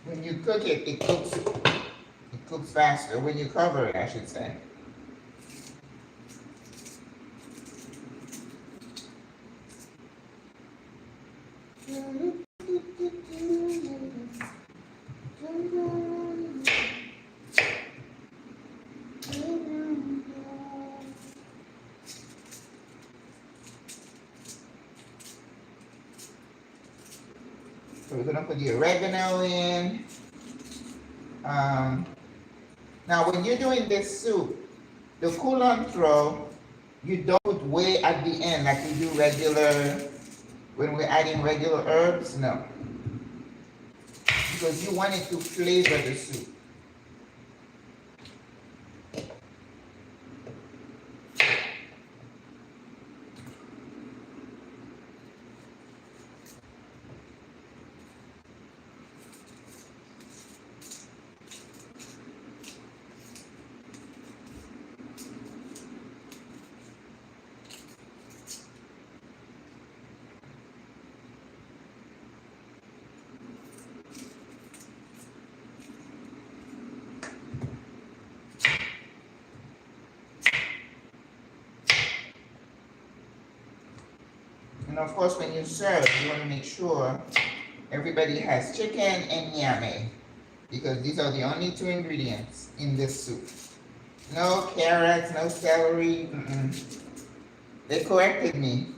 When you cook it, it cooks faster. When you cover it, I should say. So we're gonna put the oregano in. Now when you're doing this soup, the culantro, you don't put way at the end like we do regular, when we're adding regular herbs, no. Because you want it to flavor the soup. And of course, when you serve, you want to make sure everybody has chicken and nyame, because these are the only two ingredients in this soup. No carrots, no celery. They corrected me.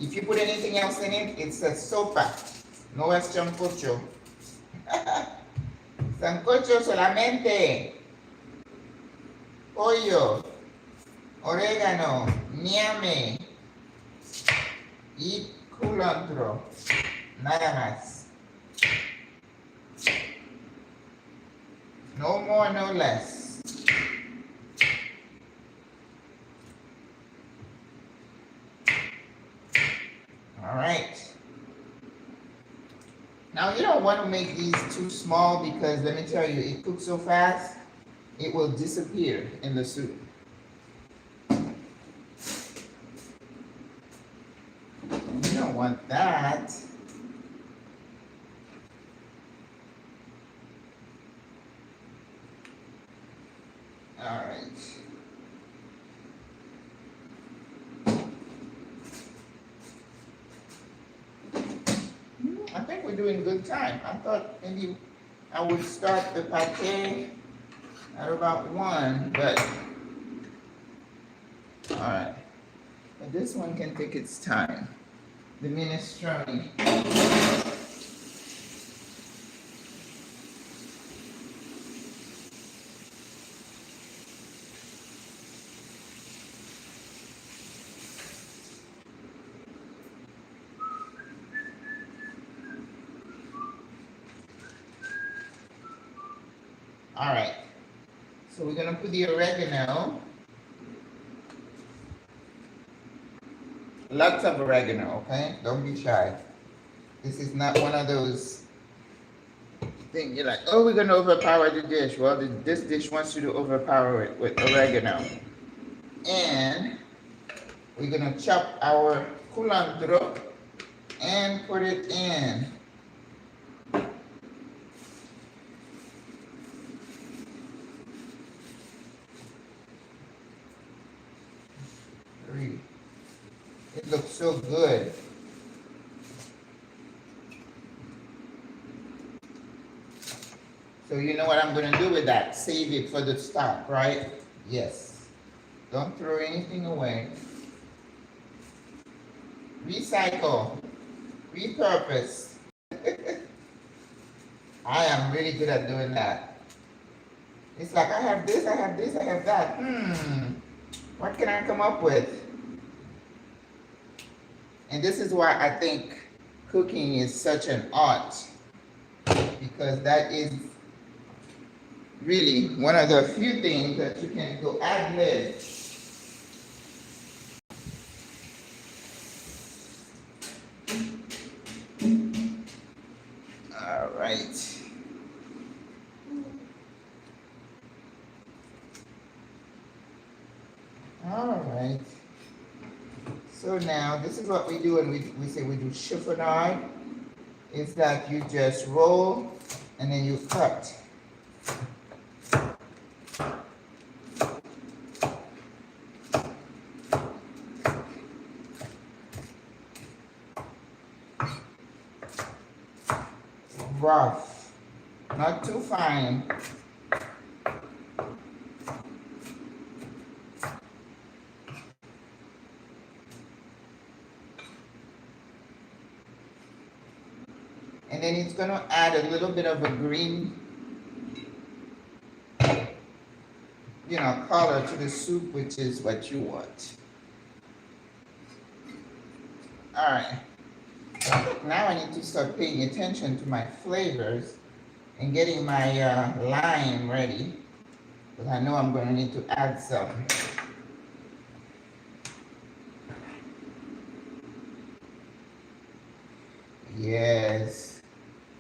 If you put anything else in it, it's a sopa. No es sancocho. Sancocho solamente. Pollo, oregano, ñame y culantro. Nada más. No more, no less. All right. Now you don't want to make these too small because let me tell you, it cooks so fast, it will disappear in the soup. You don't want that. All right. I think we're doing good time. I thought maybe I would start the pate at about 1, but all right. But this one can take its time. The minestrone. All right, so we're gonna put the oregano. Lots of oregano, okay? Don't be shy. This is not one of those think you're like, oh, we're gonna overpower the dish. Well, this dish wants you to overpower it with oregano. And we're gonna chop our culantro and put it in. It looks so good. So you know what I'm gonna do with that? Save it for the stock, right? Yes. Don't throw anything away. Recycle. Repurpose. I am really good at doing that. It's like I have this, I have this, I have that. What can I come up with? And this is why I think cooking is such an art, because that is really one of the few things that you can go ad lib. All right. All right. So now this is what we do when we say we do chiffonade. Is that you just roll and then you cut. Rough, not too fine. And then it's going to add a little bit of a green, color to the soup, which is what you want. All right. Now I need to start paying attention to my flavors and getting my lime ready, because I know I'm going to need to add some. Yes.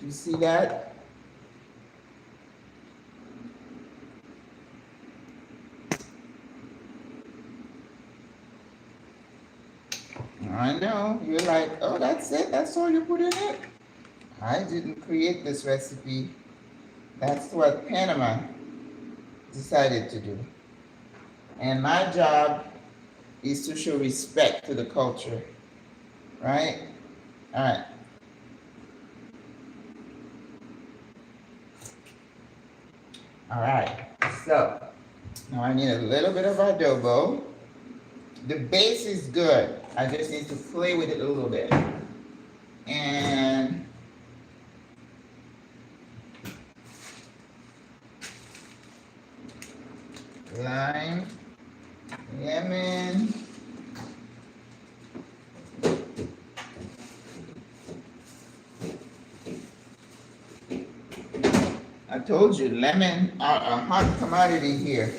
Do you see that? I know. You're like, oh, that's it? That's all you put in it? I didn't create this recipe. That's what Panama decided to do. And my job is to show respect to the culture. Right? All right. All right. So, now I need a little bit of adobo. The base is good. I just need to play with it a little bit. And lime, lemon, I told you, lemon are a hot commodity here.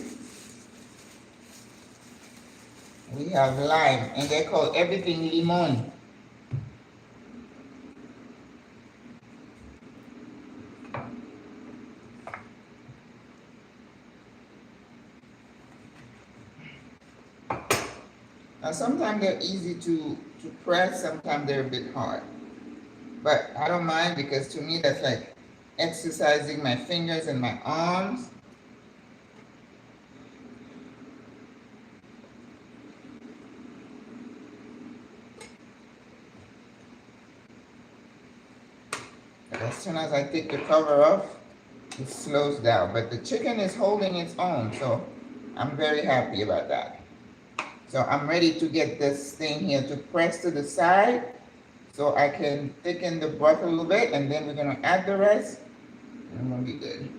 We have lime, and they call everything limon. Now, sometimes they're easy to press, sometimes they're a bit hard. But I don't mind, because to me, that's like exercising my fingers and my arms. But as soon as I take the cover off, it slows down. But the chicken is holding its own, so I'm very happy about that. So I'm ready to get this thing here to press to the side, so I can thicken the broth a little bit, and then we're going to add the rest, and I'm going to be good.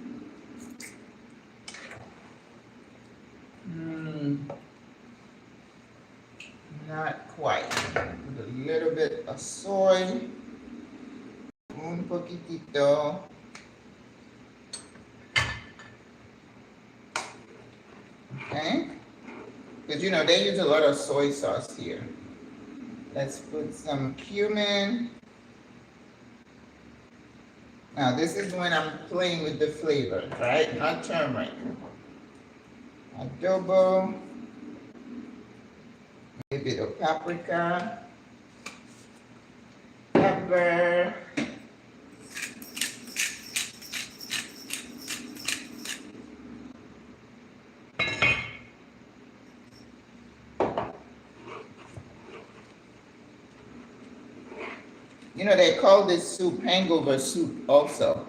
Not quite. Put a little bit of soy. Un poquitito. Okay? Because they use a lot of soy sauce here. Let's put some cumin. Now this is when I'm playing with the flavor, right? Not turmeric. Adobo, a bit of paprika, pepper, you know, they call this soup hangover soup also.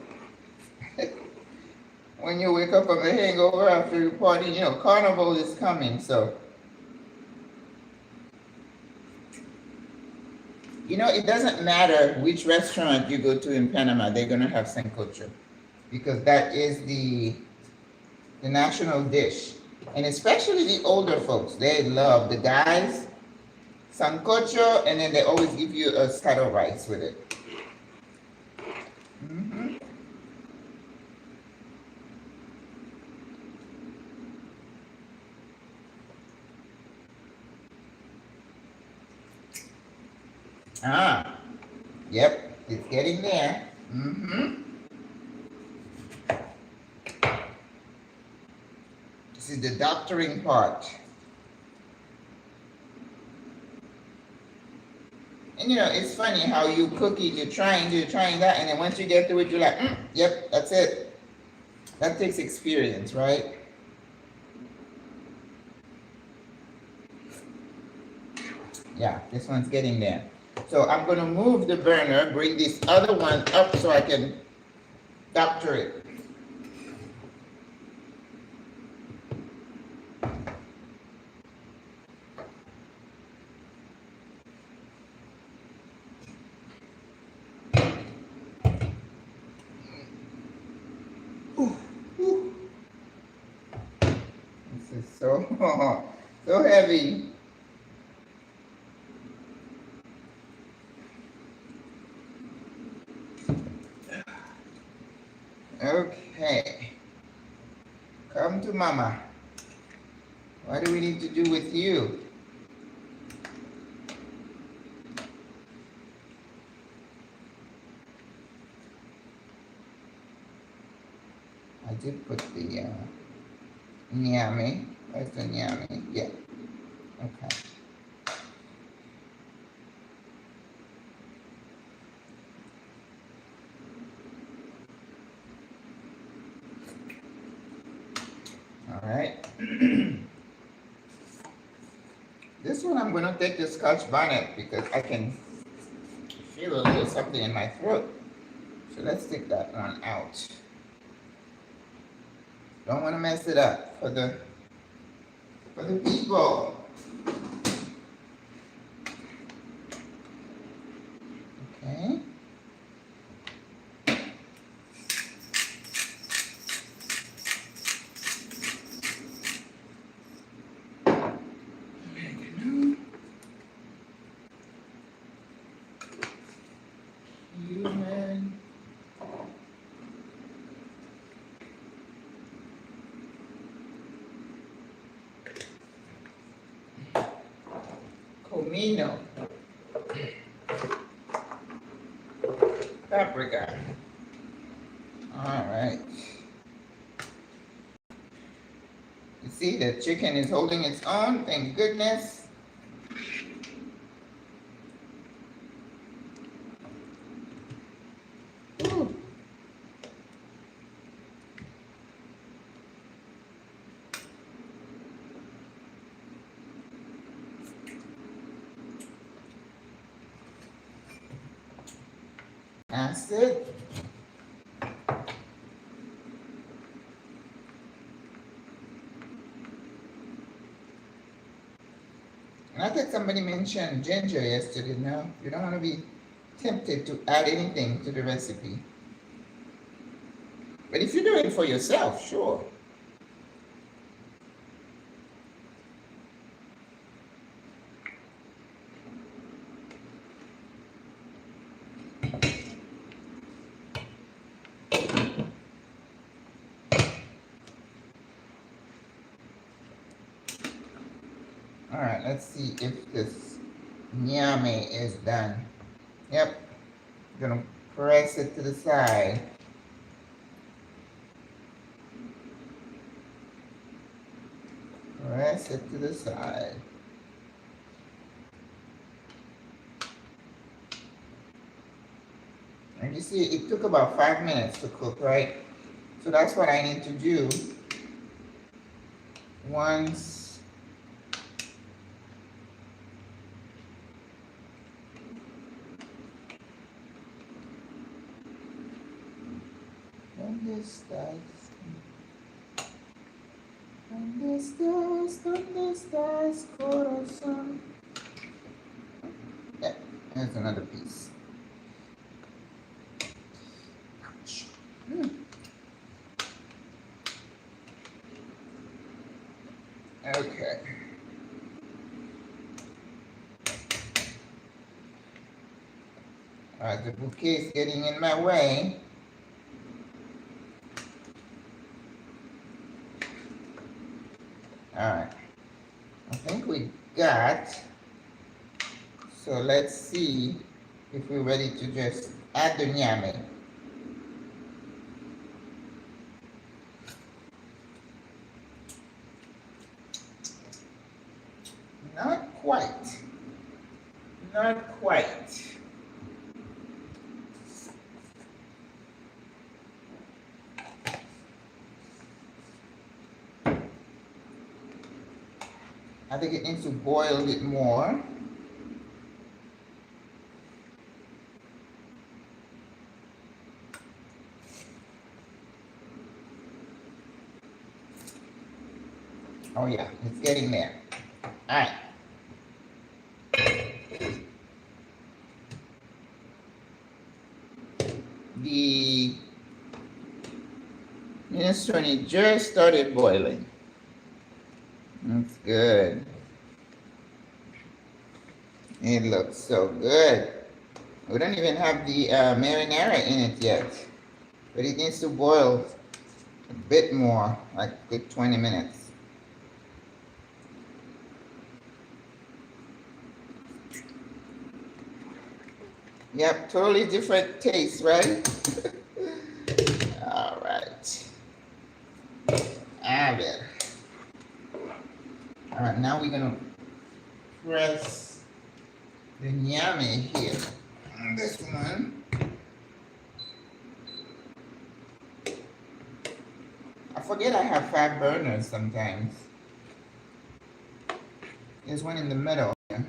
When you wake up from a hangover after your party, you know, carnival is coming, so. You know, it doesn't matter which restaurant you go to in Panama, they're gonna have sancocho. Because that is the national dish. And especially the older folks, they love the guys, sancocho, and then they always give you a side of rice with it. Ah, yep, it's getting there. This is the doctoring part. And you know, it's funny how you cook it, you're trying that, and then once you get through it, you're like, yep, that's it. That takes experience, right? Yeah, this one's getting there. So I'm going to move the burner, bring this other one up so I can doctor it. This is so, so heavy. Okay. Come to mama. What do we need to do with you? I did put the nyame. Where's the nyame? Yeah. Okay. All right. This one I'm going to take the Scotch bonnet because I can feel a little something in my throat. So let's take that one out. Don't want to mess it up for the people. Okay. Comino, paprika. All right. You see, the chicken is holding its own, thank goodness. Ooh. Acid. And I think somebody mentioned ginger yesterday. No, you don't want to be tempted to add anything to the recipe. But if you're doing it for yourself, sure. All right, let's see if this nyame is done. Yep, I'm gonna press it to the side. Press it to the side. And you see, it took about 5 minutes to cook, right? So that's what I need to do. Once ¿dónde estás? ¿Dónde estás? ¿Dónde estás, corazón? Yeah, there's another piece. Okay. Alright, the bouquet is getting in my way. Alright. I think we got. So let's see if we're ready to just add the nyame. Not quite. Not quite. I think it needs to boil a bit more. Oh yeah, it's getting there. All right. The minestrone just started boiling. That's good. It looks so good. We don't even have the marinara in it yet, but it needs to boil a bit more, like a good 20 minutes. Yep, totally different taste, right? All right. A ver. All right, now we're gonna press the nyame here. And this one. I forget I have 5 burners sometimes. There's one in the middle. Okay.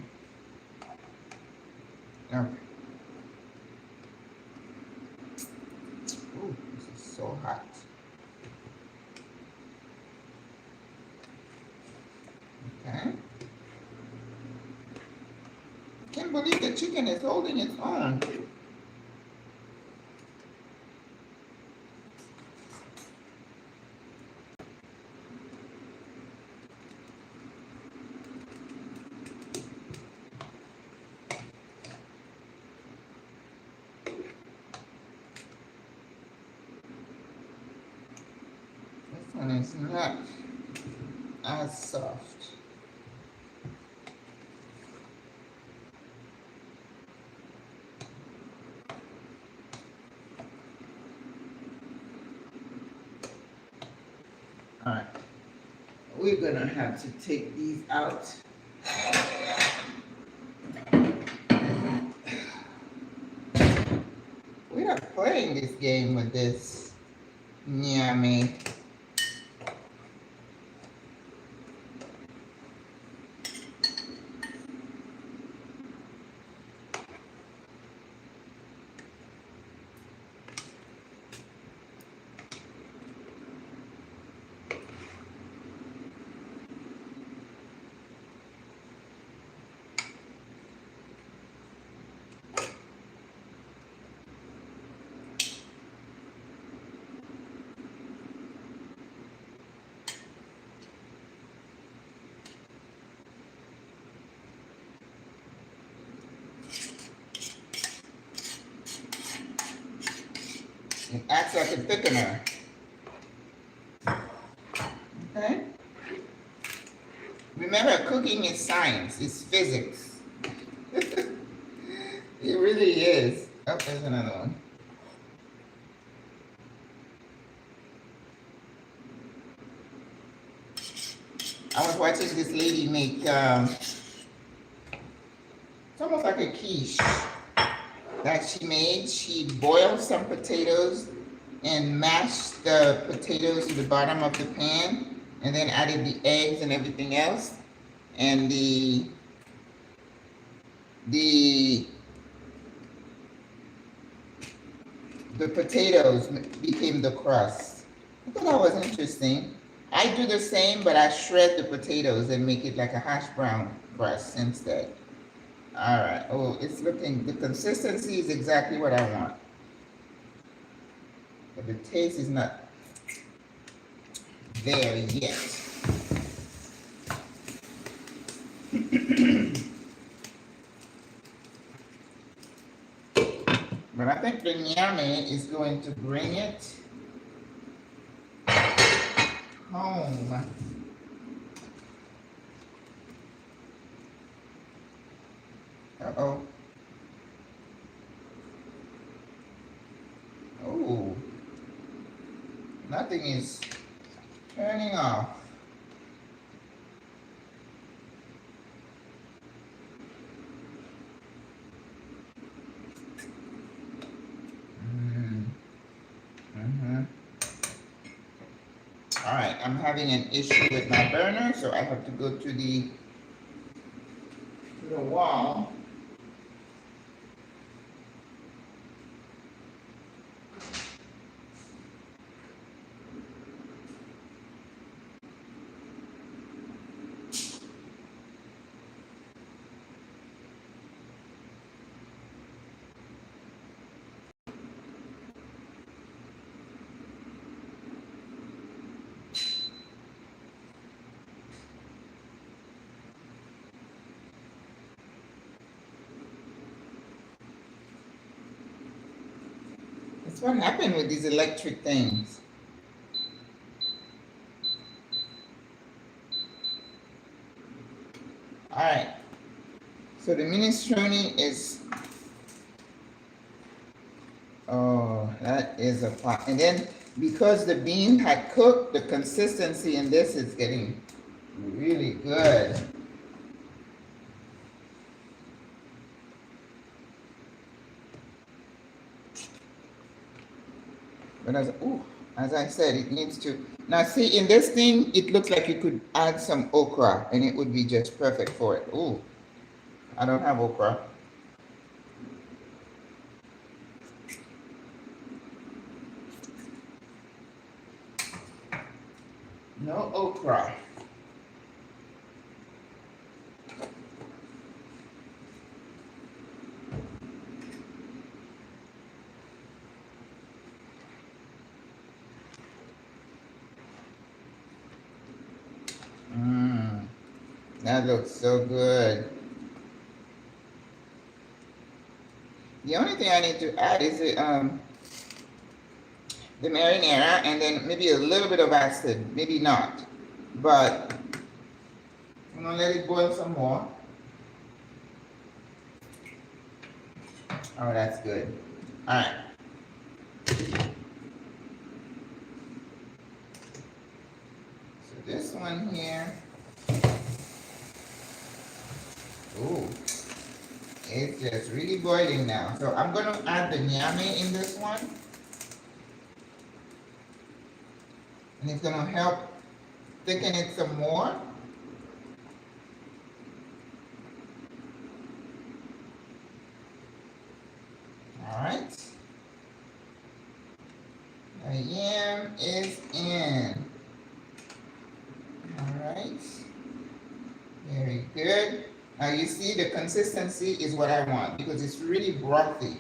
Ooh, this is so hot. Okay. Can't believe the chicken is holding its own. This one is not as soft. All right, we're gonna have to take these out. We're not playing this game with this nyame. It acts like a thickener. Okay? Remember, cooking is science, it's physics. It really is. Oh, there's another one. I was watching this lady make, it's almost like a quiche that she made. She boiled some potatoes and mashed the potatoes to the bottom of the pan, and then added the eggs and everything else. And the the potatoes became the crust. I thought that was interesting. I do the same, but I shred the potatoes and make it like a hash brown crust instead. All right. Oh, it's looking, the consistency is exactly what I want. But the taste is not there yet. But I think the nyame is going to bring it home. Uh-oh. Oh. Nothing is turning off. All right, I'm having an issue with my burner, so I have to go to the wall. That's what happened with these electric things. All right. So the minestrone is, oh, that is a pot. And then because the bean had cooked, the consistency in this is getting really good. But as I said, it needs to. Now see, in this thing, it looks like you could add some okra and it would be just perfect for it. Ooh, I don't have okra. No okra. That looks so good. The only thing I need to add is the marinara, and then maybe a little bit of acid, maybe not. But I'm gonna let it boil some more. Oh, that's good. All right. So this one here. Ooh, it's just really boiling now. So I'm gonna add the nyame in this one. And it's gonna help thicken it some more. All right. The yam is in. All right. Very good. Now you see the consistency is what I want because it's really brothy.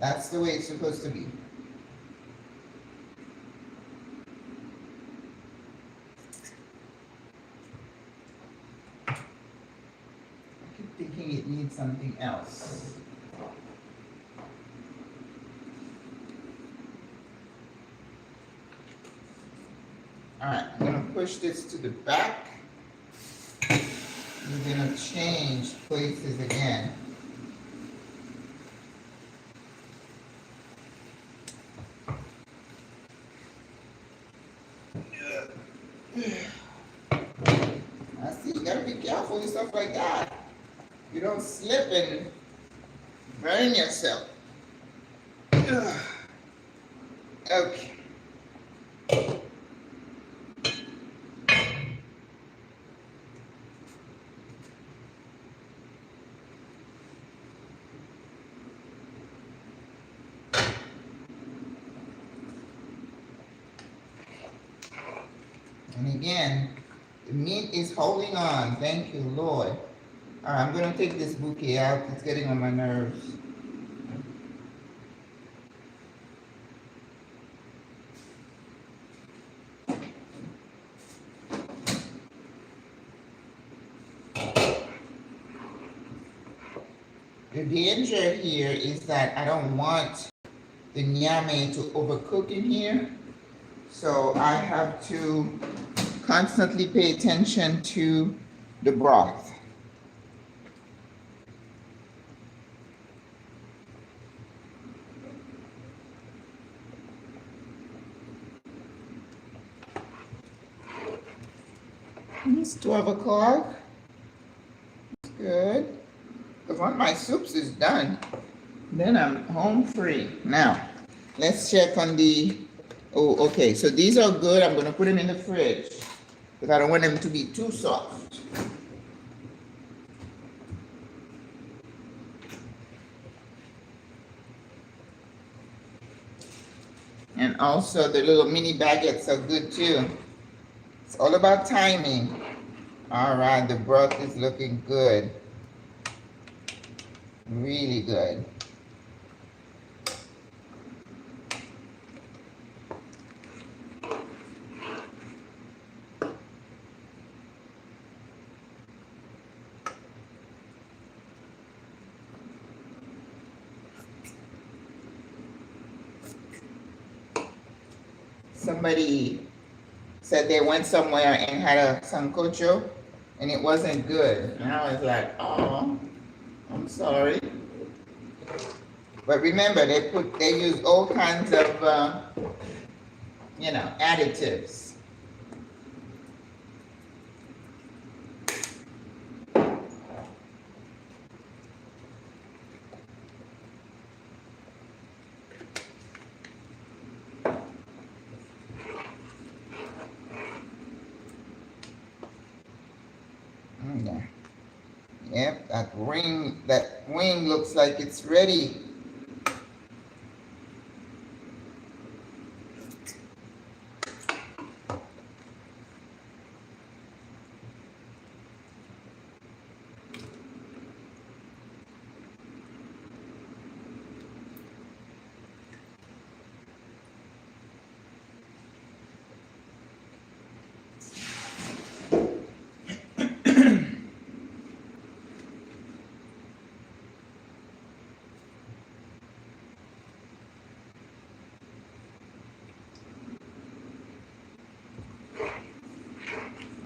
That's the way it's supposed to be. I keep thinking it needs something else. All right, I'm gonna push this to the back. We're gonna change places again. be careful with stuff like that. You don't slip and burn yourself. Ugh. Okay. And again, the meat is holding on. Thank you, Lord. All right, I'm going to take this bouquet out. It's getting on my nerves. The danger here is that I don't want the nyame to overcook in here. So I have to constantly pay attention to the broth. It's 12 o'clock. Good. Because one of my soups is done. Then I'm home free. Now, let's check on the, oh, okay. So these are good. I'm going to put them in the fridge because I don't want them to be too soft. And also the little mini baguettes are good too. It's all about timing. All right, the broth is looking good. Really good. Somebody said they went somewhere and had a sancocho and it wasn't good. And I was like, oh, I'm sorry. But remember, they use all kinds of, additives. Okay. Yep, that wing looks like it's ready.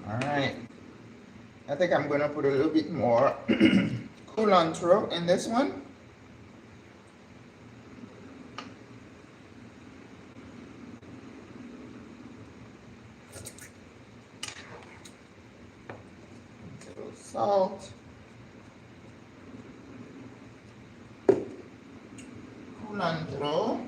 All right. I think I'm going to put a little bit more culantro in this one. A little salt. Culantro.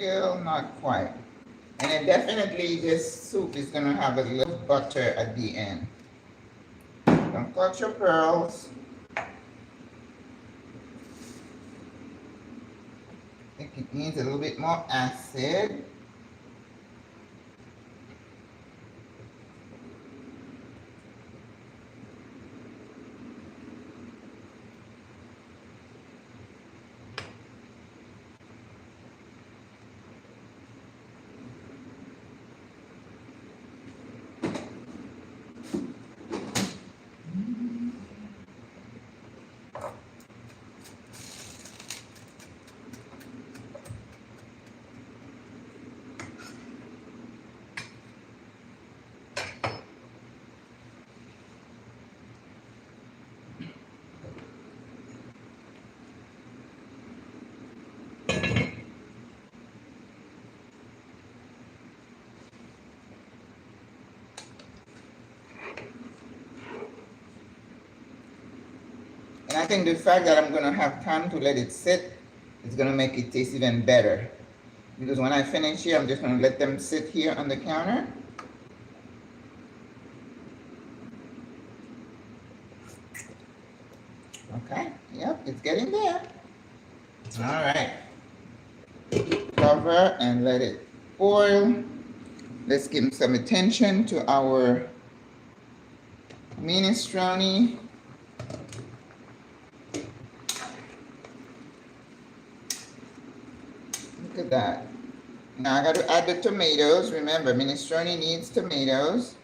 still not quite. And then definitely this soup is gonna have a little butter at the end. Don't cut your pearls. I think it needs a little bit more acid. And I think the fact that I'm gonna have time to let it sit is gonna make it taste even better. Because when I finish here, I'm just gonna let them sit here on the counter. Okay, yep, it's getting there. All right. Cover and let it boil. Let's give some attention to our minestrone. Look at that. Now I got to add the tomatoes. Remember, minestrone needs tomatoes.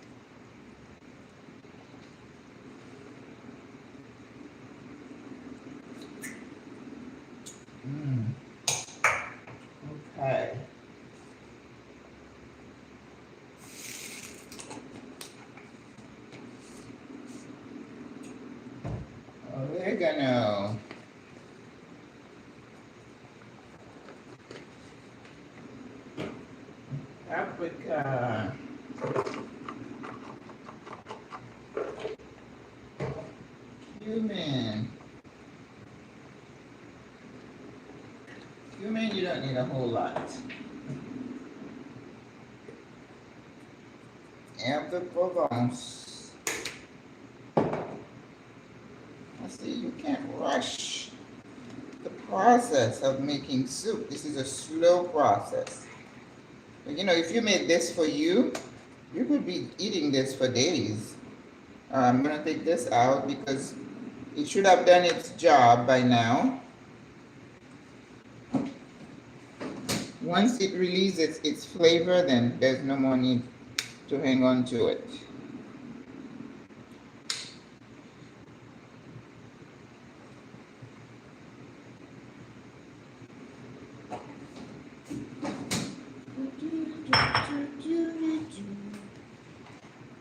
Okay. Oregano. Paprika. Cumin. Cumin, you don't need a whole lot. Herb de Provence. I see you can't rush the process of making soup. This is a slow process. But you know, if you made this for you, you could be eating this for days. I'm gonna take this out because it should have done its job by now. Once it releases its flavor, then there's no more need to hang on to it.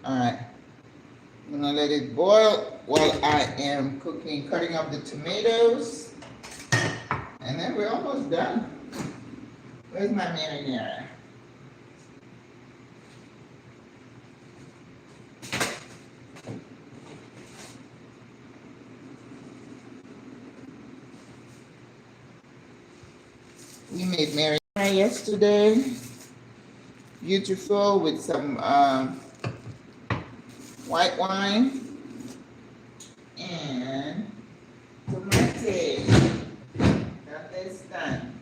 Alright, I'm gonna let it boil while I am cutting up the tomatoes. And then we're almost done. Where's my marinara? We made marinara yesterday. Beautiful with some white wine and tomatoes. Got this done.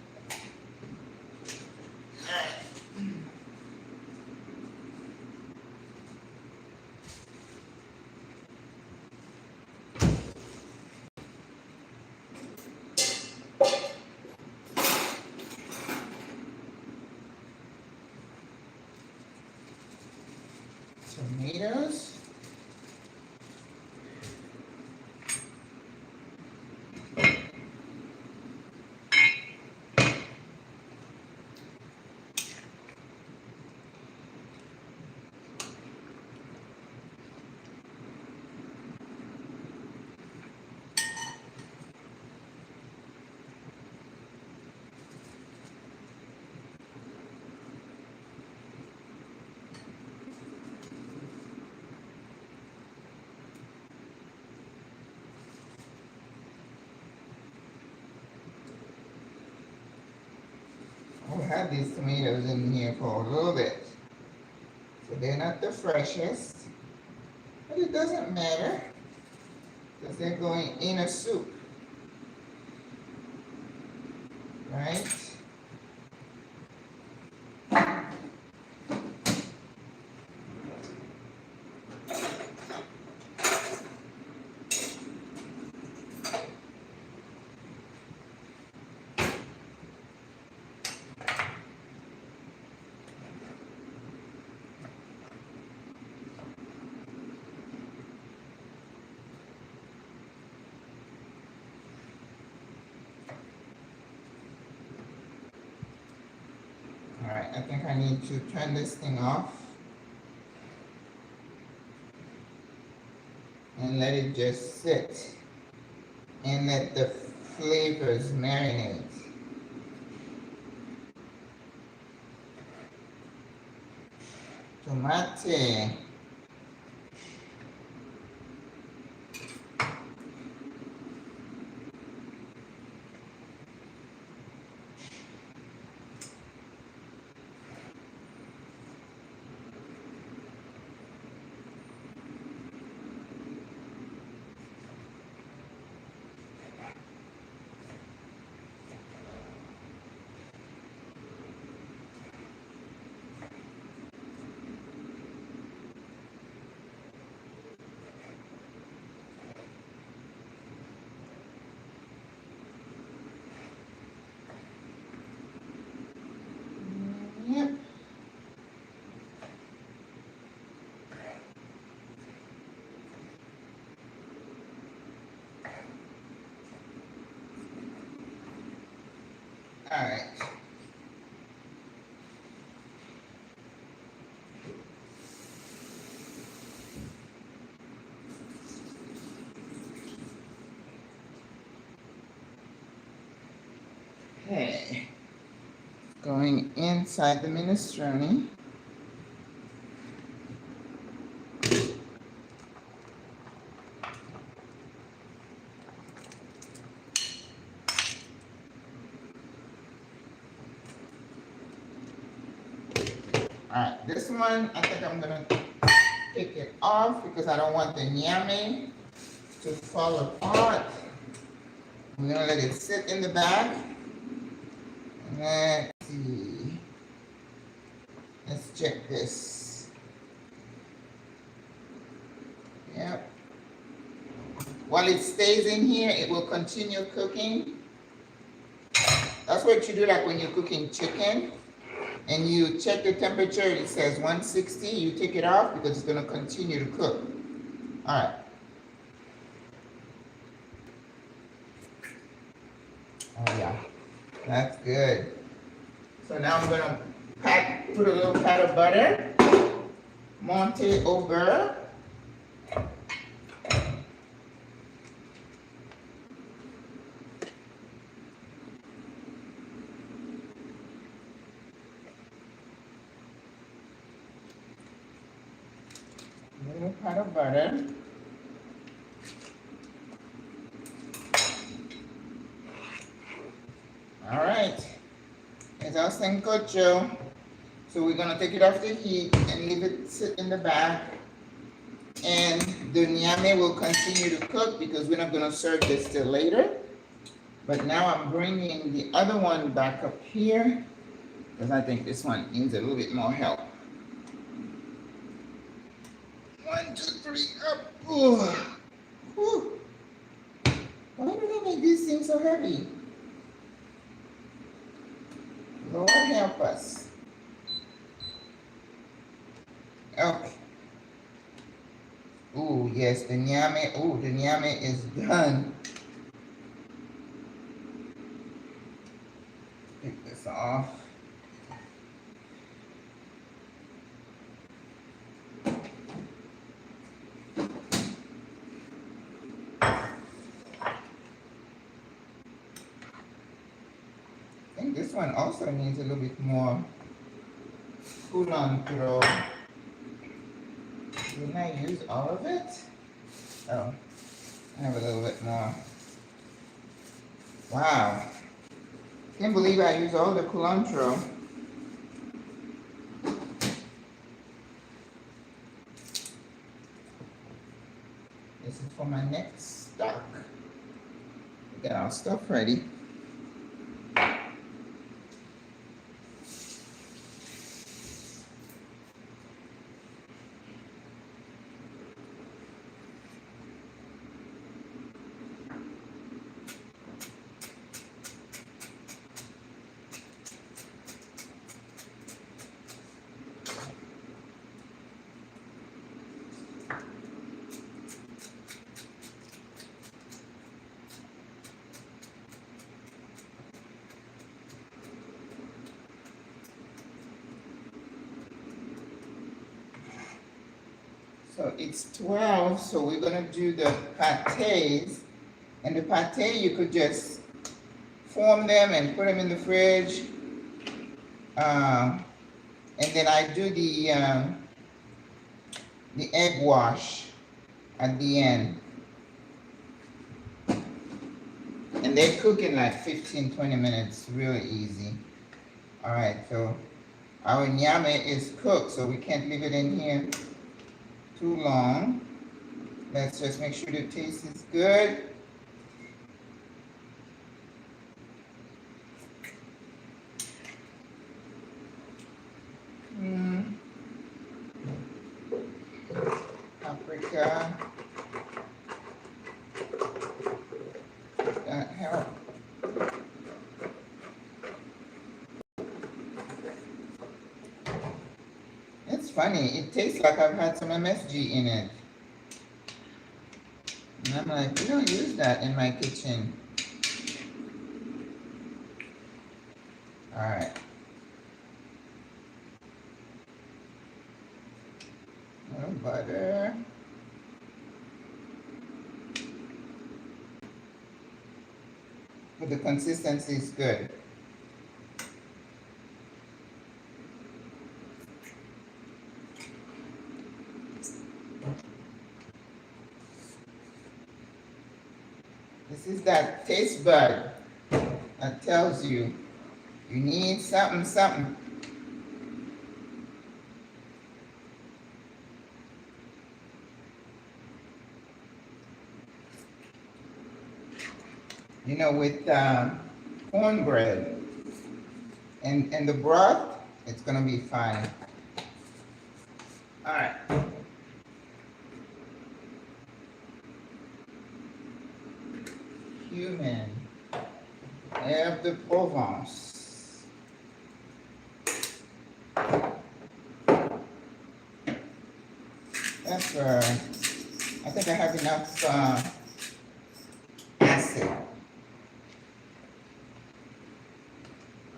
Tomatoes. had these tomatoes in here for a little bit. So they're not the freshest. But it doesn't matter. Because they're going in a soup. Right? Alright, I think I need to turn this thing off and let it just sit and let the flavors marinate. Tomate. Yep. All right. Okay. Going inside the minestrone. Alright, this one, I think I'm gonna take it off because I don't want the nyame to fall apart. I'm gonna let it sit in the bag. Let's see. Let's check this. Yep. While it stays in here, it will continue cooking. That's what you do like when you're cooking chicken. And you check the temperature, it says 160, you take it off because it's going to continue to cook. All right. Oh yeah, that's good. So now I'm going to put a little pat of butter, monte au beurre. Little pat of butter. All right. It's our sancocho. So we're gonna take it off the heat and leave it sit in the bag. And the nyame will continue to cook because we're not gonna serve this till later. But now I'm bringing the other one back up here because I think this one needs a little bit more help. 1, 2, 3, up. Ooh. Ooh. Why do they make these things so heavy? Lord help us. Okay. Ooh, yes, the nyame. Ooh, the nyame is done. Take this off. I think this one also needs a little bit more cilantro. Didn't I use all of it? Oh, I have a little bit more. Wow. Can't believe I used all the cilantro. This is for my next stock. Get our stuff ready. So it's 12, so we're gonna do the pâtés. And the pâté, you could just form them and put them in the fridge. And then I do the egg wash at the end. And they cook in like 15-20 minutes, really easy. All right, so our nyame is cooked, so we can't leave it in here too long. Let's just make sure the taste is good. Paprika. That help. It's funny, it tastes like I've had some MSG in it. And I'm like, we don't use that in my kitchen. All right. A little butter. But the consistency is good. This is that taste bud that tells you you need something, something. You know, with cornbread and the broth, it's gonna be fine. All right. Cumin, herbe de Provence. That's I think I have enough acid.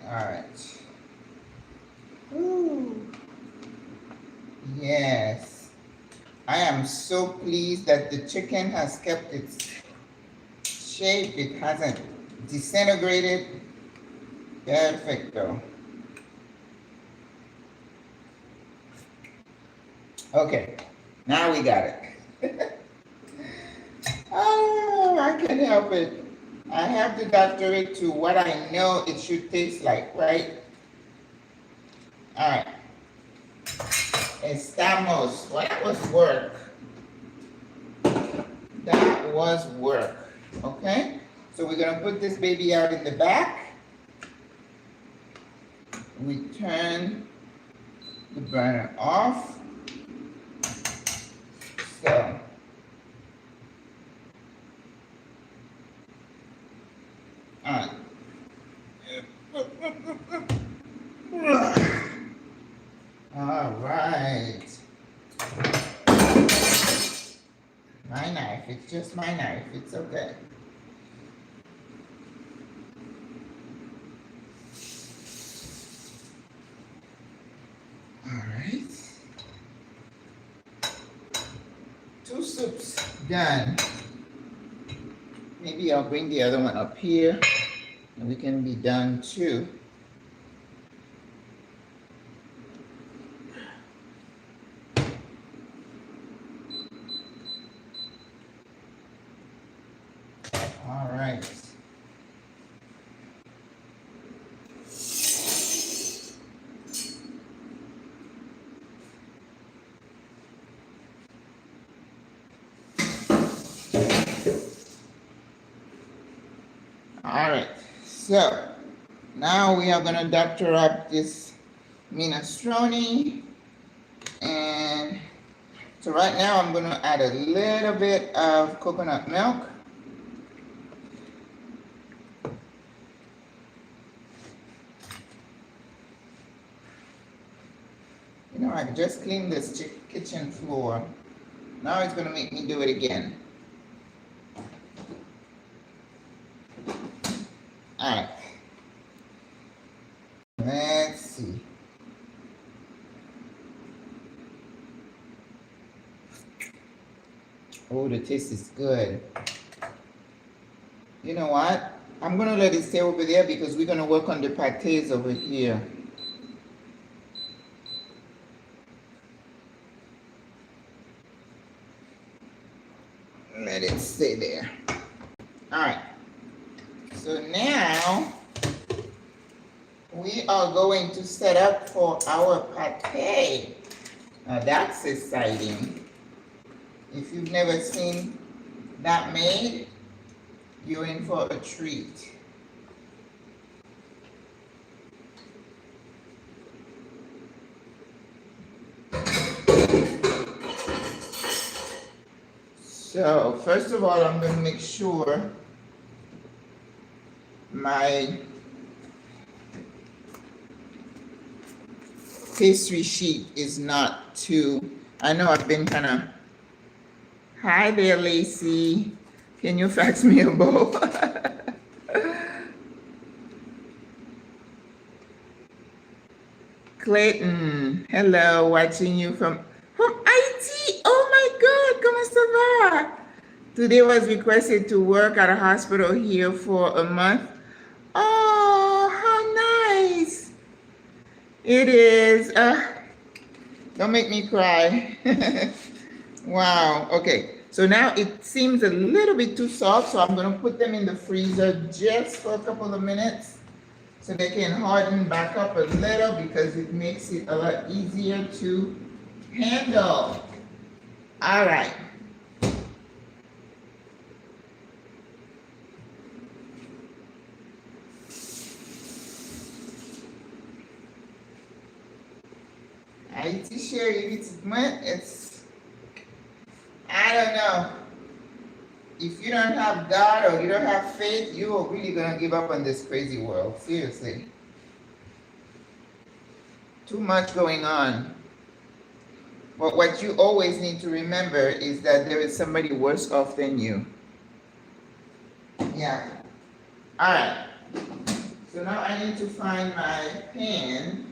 All right. Ooh. Yes. I am so pleased that the chicken has kept its shape. It hasn't disintegrated. Perfecto. Okay. Now we got it. Oh, I can't help it. I have to doctor it to what I know it should taste like, right? All right. Estamos. Well, that was work. That was work. Okay? So we're going to put this baby out in the back. We turn the burner off. So. All right. My knife. It's just my knife. It's okay. All right. 2 soups done. Maybe I'll bring the other one up here and we can be done too. All right. So now we are gonna doctor up this minestrone, and so right now I'm gonna add a little bit of coconut milk. You know, I just cleaned this kitchen floor. Now it's gonna make me do it again. All right. Let's see. Oh, the taste is good. You know what? I'm gonna let it stay over there because we're gonna work on the pâtés over here. Let it stay there. All right. So now we are going to set up for our pâté. Now that's exciting. If you've never seen that made, you're in for a treat. So first of all, I'm going to make sure my pastry sheet is not too, I know I've been kind of, hi there, Lacey. Can you fax me a bowl? Clayton, hello, watching you from Haiti. Oh my God, comment ça va? Today was requested to work at a hospital here for a month. Oh, how nice. It is. Don't make me cry. Wow, okay. So now it seems a little bit too soft, so I'm gonna put them in the freezer just for a couple of minutes so they can harden back up a little because it makes it a lot easier to handle. All right. Haiti chérie, it's, I don't know. If you don't have God or you don't have faith, you are really gonna give up on this crazy world. Seriously. Too much going on. But what you always need to remember is that there is somebody worse off than you. Yeah. All right. So now I need to find my pan.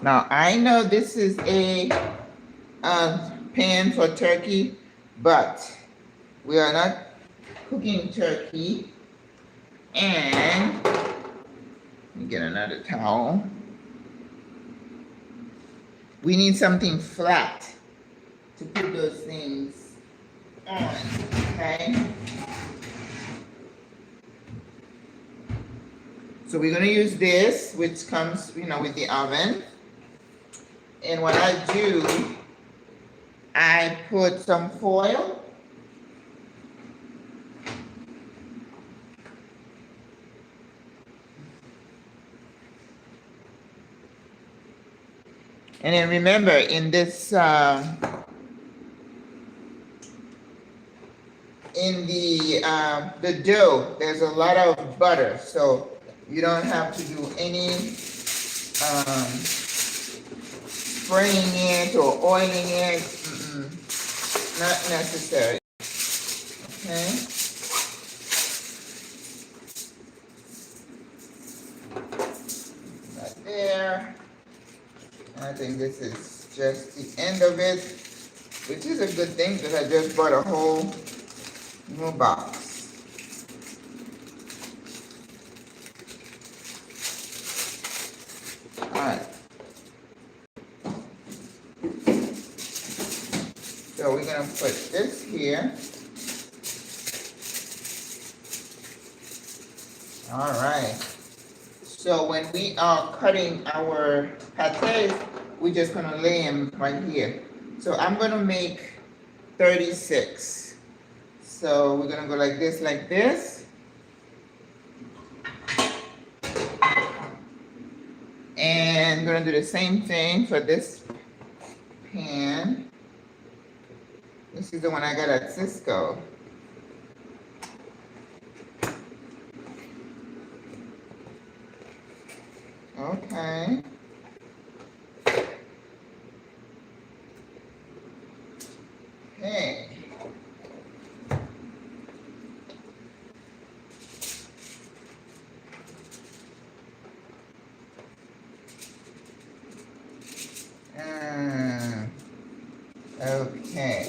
Now I know this is a pan for turkey, but we are not cooking turkey. And let me get another towel. We need something flat to put those things on, okay? So we're gonna use this, which comes, with the oven. And what I do, I put some foil. And then remember, in this, in the dough, there's a lot of butter, so you don't have to do any spraying it or oiling it. Not necessary. Okay. Right there. And I think this is just the end of it, which is a good thing because I just bought a whole new box. All right. So we're gonna put this here. All right. So when we are cutting our pâtés, we're just gonna lay them right here. So I'm gonna make 36. So we're gonna go like this. And I'm gonna do the same thing for this pan. This is the one I got at Cisco. Okay. Okay. Okay. Okay.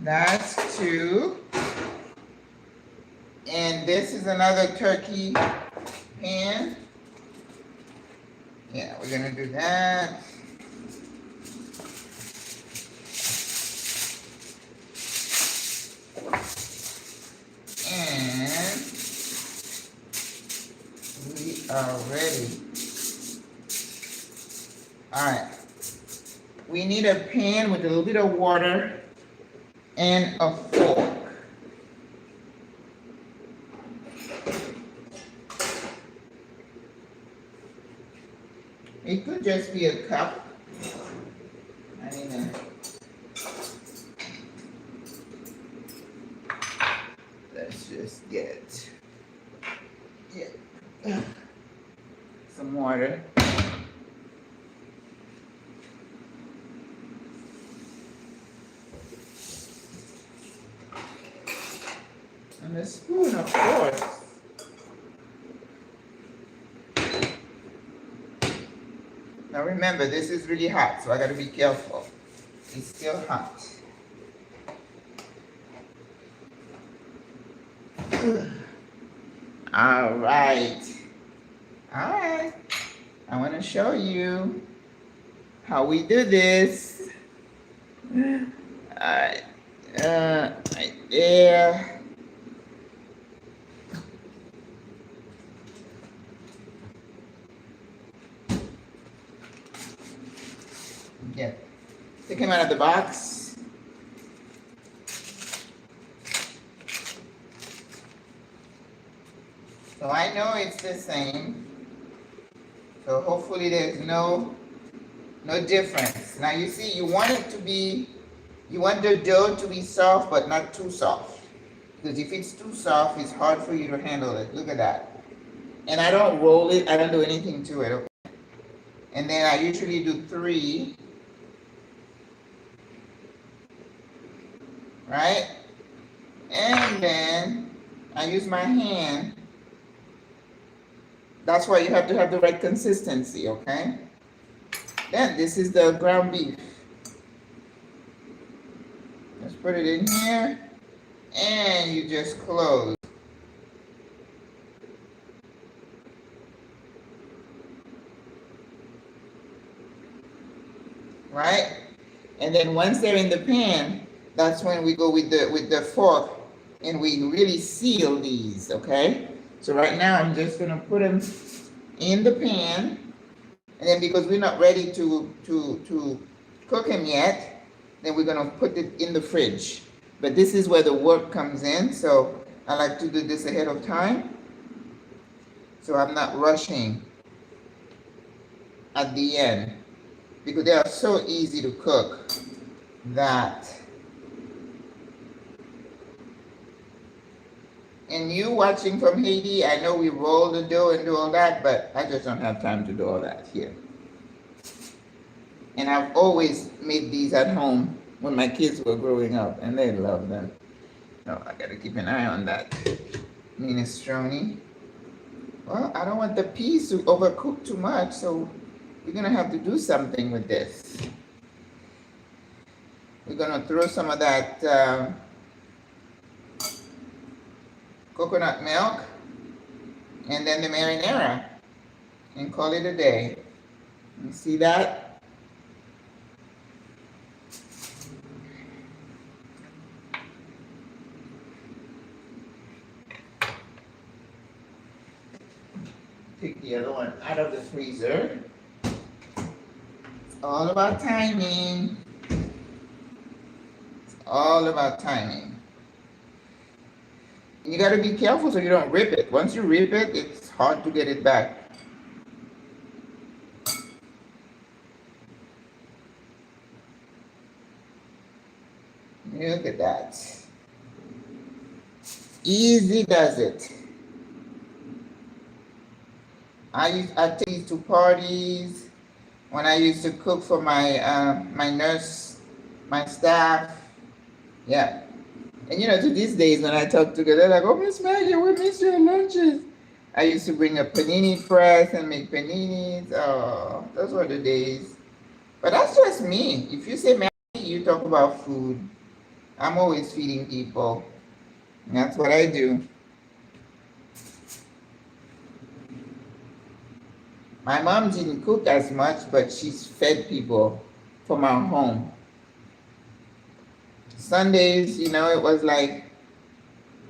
That's 2. And this is another turkey pan. Yeah, we're gonna do that. And we are ready. All right. We need a pan with a little bit of water and a fork. It could just be a cup. I mean, let's just get some water. And a spoon, of course. Now remember, this is really hot, so I gotta be careful. It's still hot. All right. All right. I want to show you how we do this. All right. Right there. Yeah. Take him out of the box. So I know it's the same. So hopefully there's no difference. Now you see, you want the dough to be soft, but not too soft. Because if it's too soft, it's hard for you to handle it. Look at that. And I don't roll it. I don't do anything to it. Okay? And then I usually do 3. Right? And then I use my hand. That's why you have to have the right consistency, okay? Then this is the ground beef. Just put it in here, and you just close. Right? And then once they're in the pan, that's when we go with the fork and we really seal these, okay? So right now I'm just gonna put them in the pan, and then because we're not ready to cook them yet, then we're gonna put it in the fridge. But this is where the work comes in, so I like to do this ahead of time, so I'm not rushing at the end, because they are so easy to cook that. And you watching from Haiti, I know we roll the dough and do all that, but I just don't have time to do all that here. And I've always made these at home when my kids were growing up, and they love them. So I gotta keep an eye on that minestrone. Well, I don't want the peas to overcook too much, so we're gonna have to do something with this. We're gonna throw some of that coconut milk and then the marinara and call it a day. You see that? Take the other one out of the freezer. It's all about timing. It's all about timing. You got to be careful so you don't rip it. Once you rip it, it's hard to get it back. Look at that. Easy does it. I take these to parties when I used to cook for my my nurse, my staff. Yeah. And you know, to these days when I talk to them, they're like, oh, Miss Maggie, we miss your lunches. I used to bring a panini press and make paninis. Oh, those were the days. But that's just me. If you say Maggie, you talk about food. I'm always feeding people. And that's what I do. My mom didn't cook as much, but she's fed people from our home. Sundays, you know, it was like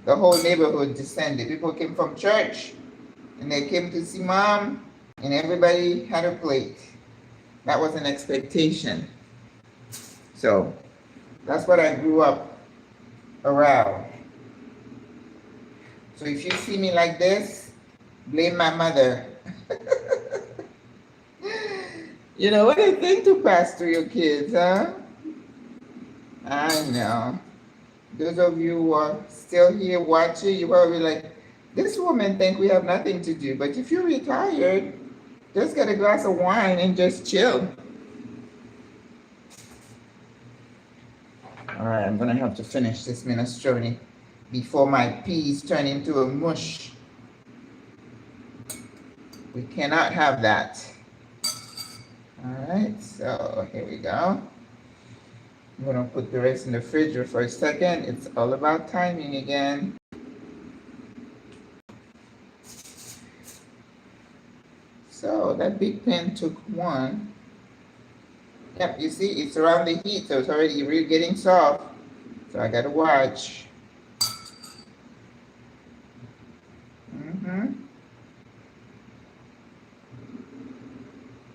the whole neighborhood descended. People came from church and they came to see mom, and everybody had a plate. That was an expectation. So that's what I grew up around. So if you see me like this, blame my mother. You know, what a thing to pass to your kids, huh? I know. Those of you who are still here watching, you probably like, this woman think we have nothing to do. But if you're retired, just get a glass of wine and just chill. All right, I'm gonna have to finish this minestrone before my peas turn into a mush. We cannot have that. All right, so here we go. I'm gonna put the rest in the fridge for a second. It's all about timing again. So that big pan took one. Yep, you see, it's around the heat, so it's already really getting soft. So I gotta watch.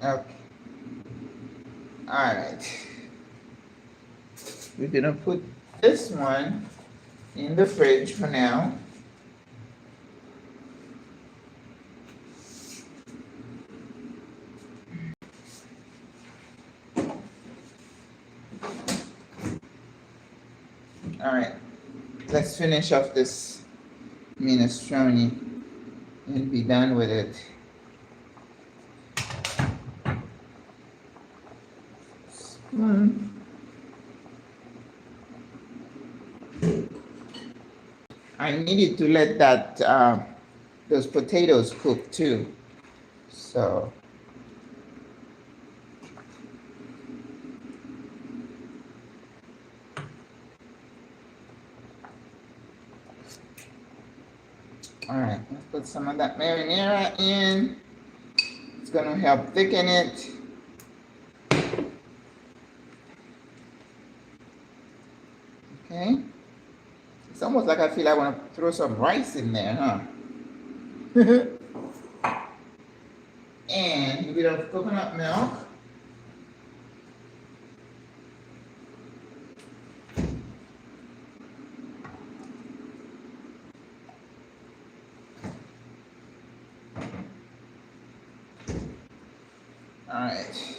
Okay. All right. We're gonna put this one in the fridge for now. All right, let's finish off this minestrone and be done with it. I needed to let that those potatoes cook too. So all right, let's put some of that marinara in. It's gonna help thicken it. Okay. It's almost like I feel I want to throw some rice in there, huh? And a bit of coconut milk. All right.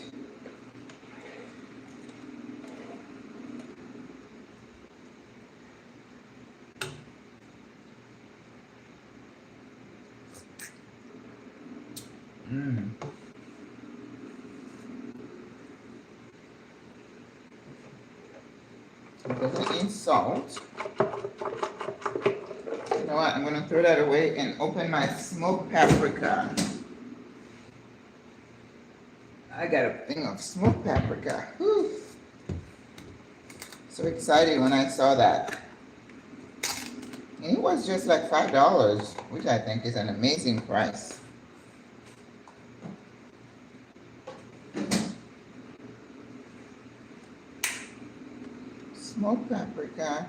Put in salt. know what? I'm gonna throw that away and open my smoked paprika. I got a thing of smoked paprika. Whew. So excited when I saw that. And it was just like $5, which I think is an amazing price. Smoked paprika.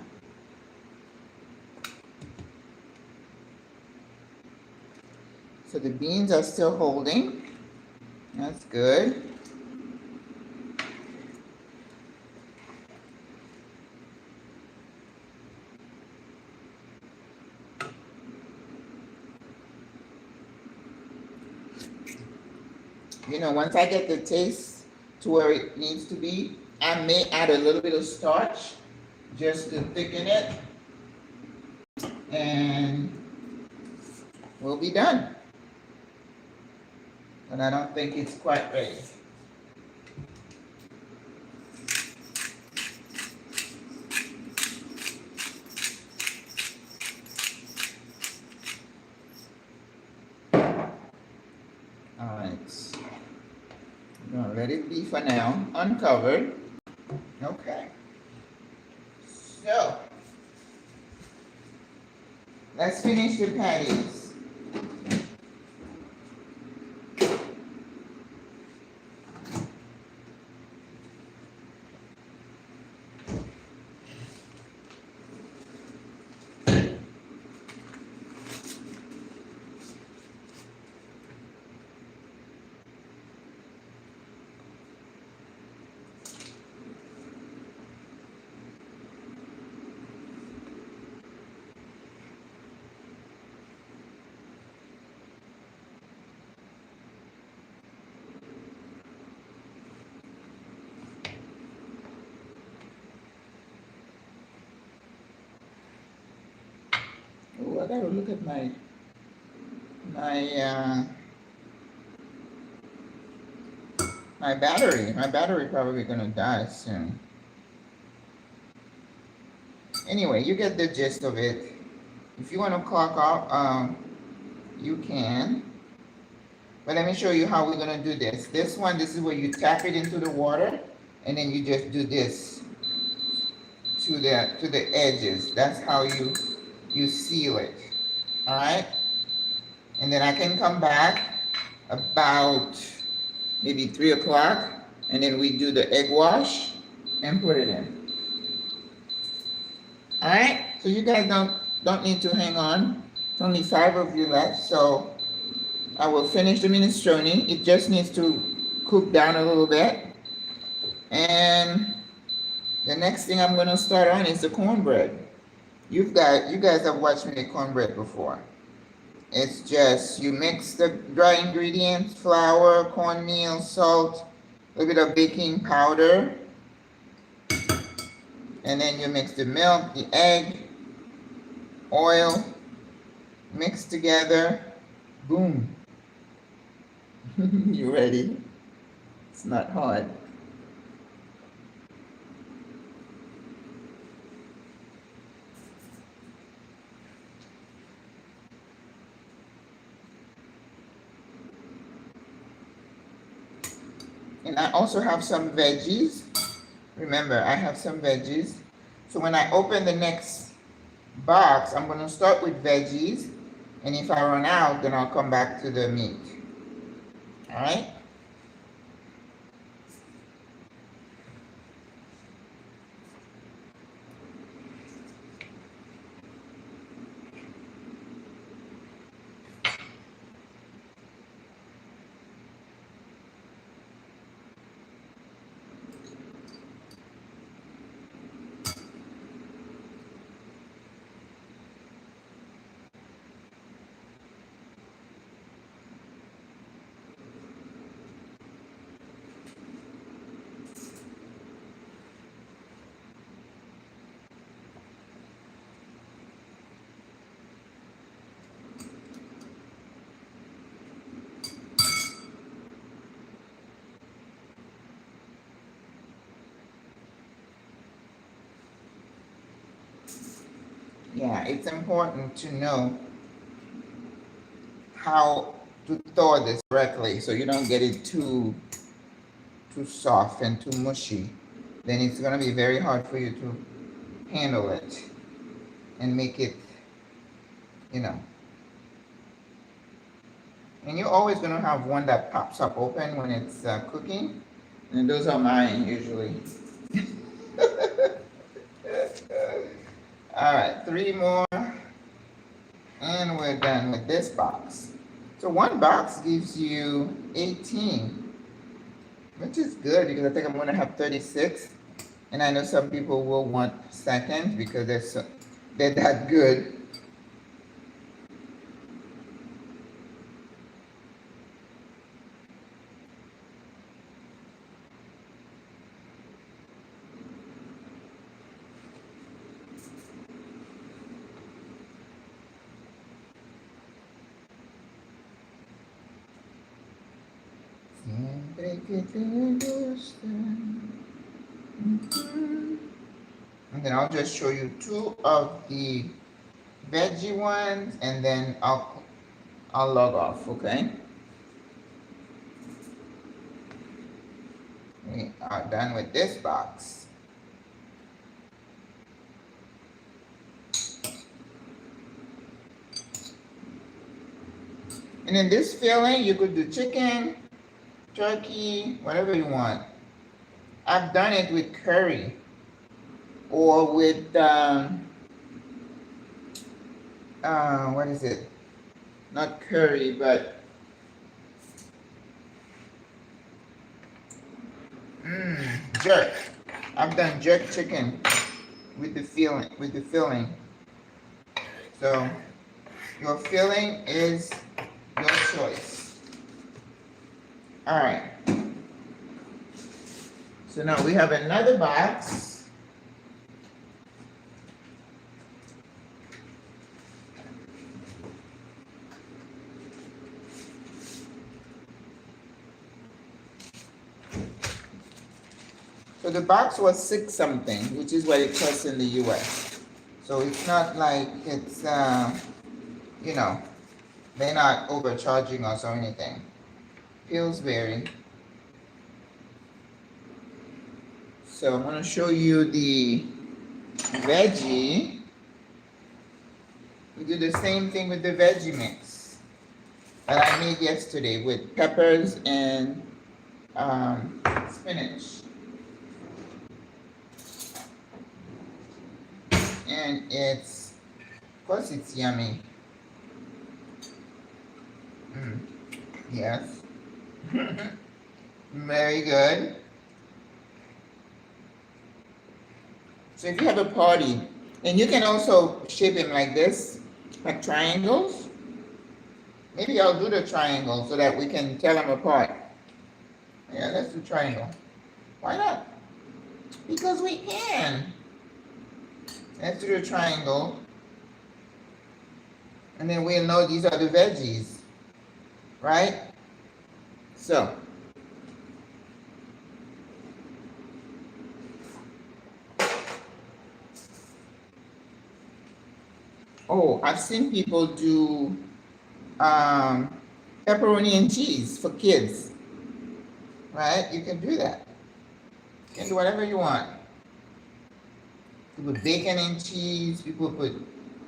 So the beans are still holding. That's good. You know, once I get the taste to where it needs to be, I may add a little bit of starch just to thicken it, and we'll be done. But I don't think it's quite ready. All right. I'm gonna let it be for now, uncovered. Okay. So, let's finish the patties. Oh, I gotta look at my my battery. My battery probably gonna die soon. Anyway, you get the gist of it. If you want to clock off, you can. But let me show you how we're gonna do this. This is where you tap it into the water, and then you just do this to the edges. That's how you seal it. All right. And then I can come back about maybe 3 o'clock, and then we do the egg wash and put it in. All right. So you guys don't need to hang on. It's only 5 of you left, so I will finish the minestrone. It just needs to cook down a little bit. And the next thing I'm gonna start on is the cornbread. You guys have watched me make cornbread before. It's just, you mix the dry ingredients, flour, cornmeal, salt, a little bit of baking powder, and then you mix the milk, the egg, oil, mix together, boom. You ready? It's not hard. And I also have some veggies. Remember, I have some veggies. So when I open the next box, I'm going to start with veggies. And if I run out, then I'll come back to the meat. All right? Yeah, it's important to know how to thaw this correctly so you don't get it too soft and too mushy. Then it's gonna be very hard for you to handle it and make it, you know. And you're always gonna have one that pops up open when it's cooking. And those are mine usually. All right, 3 more, and we're done with this box. So one box gives you 18, which is good because I think I'm gonna have 36. And I know some people will want seconds because they're that good. Siempre que te gusta. And then I'll just show you 2 of the veggie ones, and then I'll log off, okay? We are done with this box. And in this filling, you could do chicken, turkey, whatever you want. I've done it with curry or with, what is it? Not curry, but jerk. I've done jerk chicken with the filling. So your filling is your choice. All right. So now we have another box. So the box was 6 something, which is what it costs in the US. So it's not like it's, you know, they're not overcharging us or anything. Pillsbury. So I'm gonna show you the veggie. We do the same thing with the veggie mix that I made yesterday with peppers and spinach. And it's, of course it's yummy. Yes. Very good. So if you have a party, and you can also shape them like this, like triangles. Maybe I'll do the triangle so that we can tell them apart. Yeah, let's do triangle. Why not? Because we can. Let's do the triangle. And then we'll know these are the veggies. Right? So. Oh, I've seen people do pepperoni and cheese for kids. Right? You can do that. You can do whatever you want. People put bacon and cheese. People put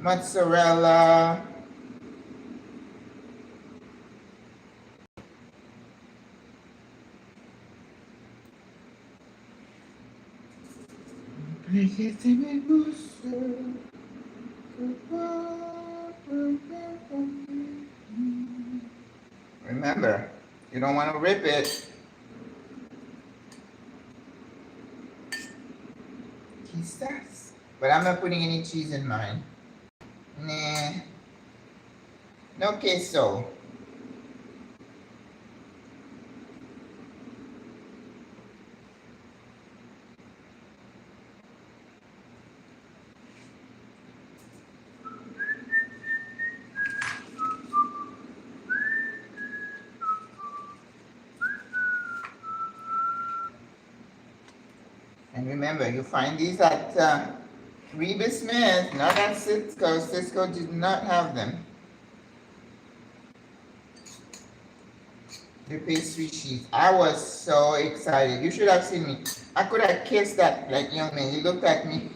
mozzarella. Remember, you don't want to rip it. Quizás. But I'm not putting any cheese in mine. Nah. No queso. And remember, you find these at Reba Smith, not at Cisco. Cisco did not have them. The pastry sheets. I was so excited. You should have seen me. I could have kissed that like young man. He looked at me.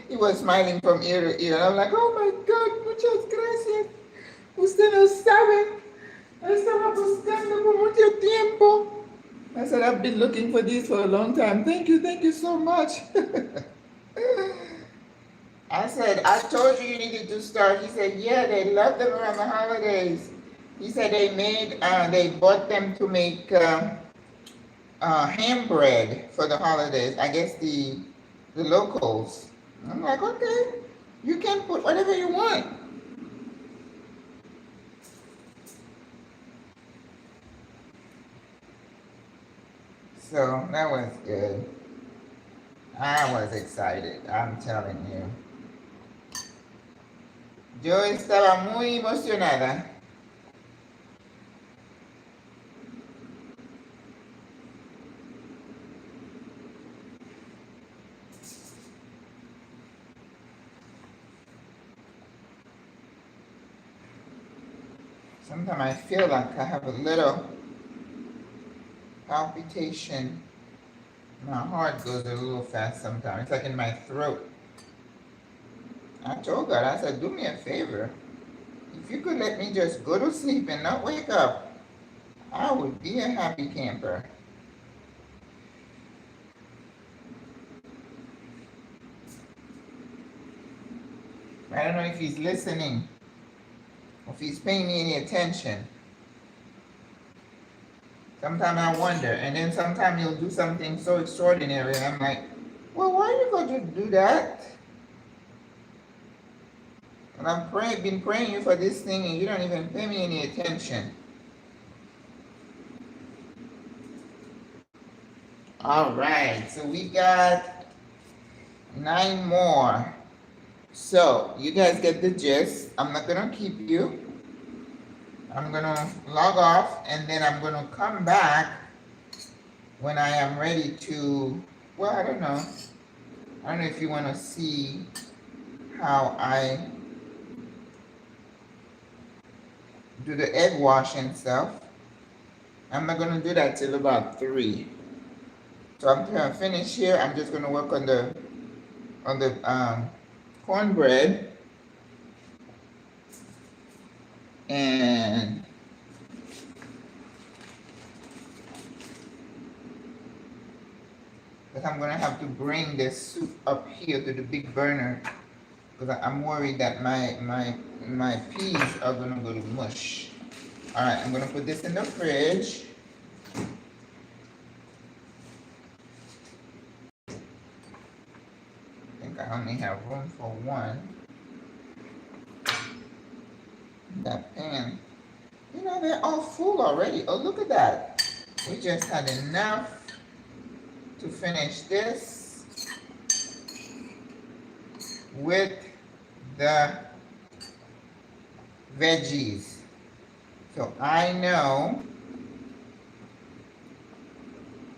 He was smiling from ear to ear. And I'm like, oh my God, muchas gracias. Usted no sabe. Estaba buscando por mucho tiempo. I said, I've been looking for these for a long time. Thank you so much. I said, I told you needed to start. He said, yeah, they love them around the holidays. He said they bought them to make ham bread for the holidays. I guess the locals. I'm like, okay, you can put whatever you want. So that was good. I was excited, I'm telling you. Yo estaba muy emocionada. Sometimes I feel like I have a little palpitation. My heart goes a little fast sometimes. It's like in my throat. I told God, I said, do me a favor. If you could let me just go to sleep and not wake up, I would be a happy camper. I don't know if he's listening, or if he's paying me any attention. Sometimes I wonder, and then sometimes he'll do something so extraordinary, and I'm like, well, why are you going to do that? And I've been praying you for this thing, and you don't even pay me any attention. All right, so we got 9 more. So you guys get the gist. I'm not gonna keep you. I'm gonna log off, and then I'm gonna come back when I am ready to, well, I don't know if you want to see how I do the egg wash and stuff. I'm not gonna do that till about 3. So I'm gonna finish here. I'm just gonna work on the cornbread, and but I'm gonna have to bring this soup up here to the big burner because I'm worried that my peas are gonna go to mush. All right, I'm gonna put this in the fridge. I only have room for 1. That pan, you know, they're all full already. Oh, look at that. We just had enough to finish this with the veggies. So I know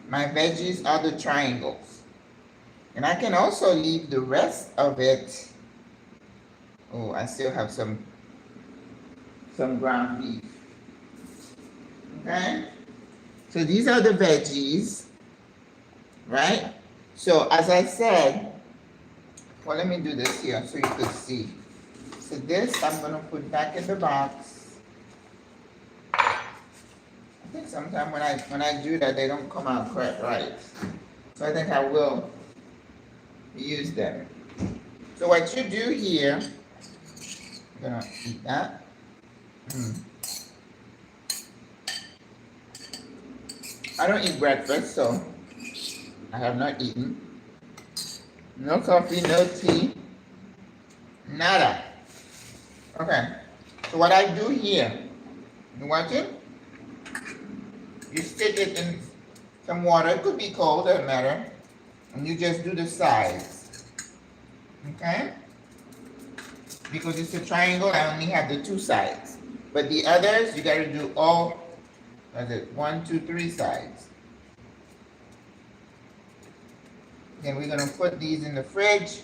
my veggies are the triangles. And I can also leave the rest of it. Oh, I still have some ground beef. Okay? So these are the veggies, right? So as I said, well, let me do this here so you could see. So this I'm going to put back in the box. I think sometimes when I do that, they don't come out quite right. So I think I will use them. So what you do here, I'm gonna eat that. I don't eat breakfast, so I have not eaten. No coffee, no tea, nada. Okay, so what I do here, you watch it? You stick it in some water, it could be cold, doesn't matter. And you just do the sides, okay? Because it's a triangle, I only have the 2 sides. But the others, you gotta do all, what is it, 1, 2, 3 sides. Then we're gonna put these in the fridge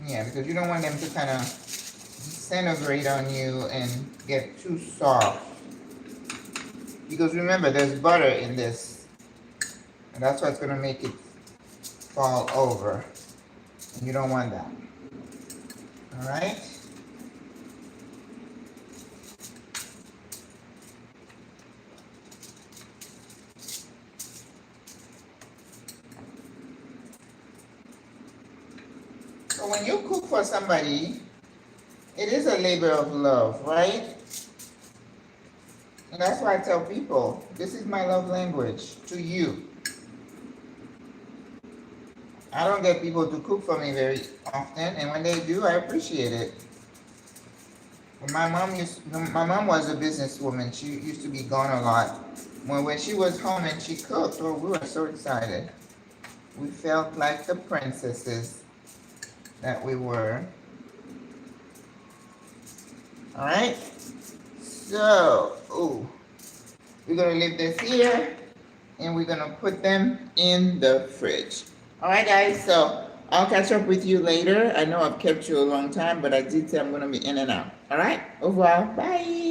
Yeah, because you don't want them to kind of disintegrate on you and get too soft. Because remember, there's butter in this. And that's what's going to make it fall over. And you don't want that. Alright? So when you cook for somebody, it is a labor of love, right? And that's why I tell people, this is my love language to you. I don't get people to cook for me very often, and when they do, I appreciate it. My mom was a businesswoman. She used to be gone a lot. When she was home and she cooked, oh, we were so excited. We felt like the princesses that we were. All right. So, we're gonna leave this here, and we're gonna put them in the fridge. All right, guys. So I'll catch up with you later. I know I've kept you a long time, but I did say I'm gonna be in and out. All right. Au revoir. Bye.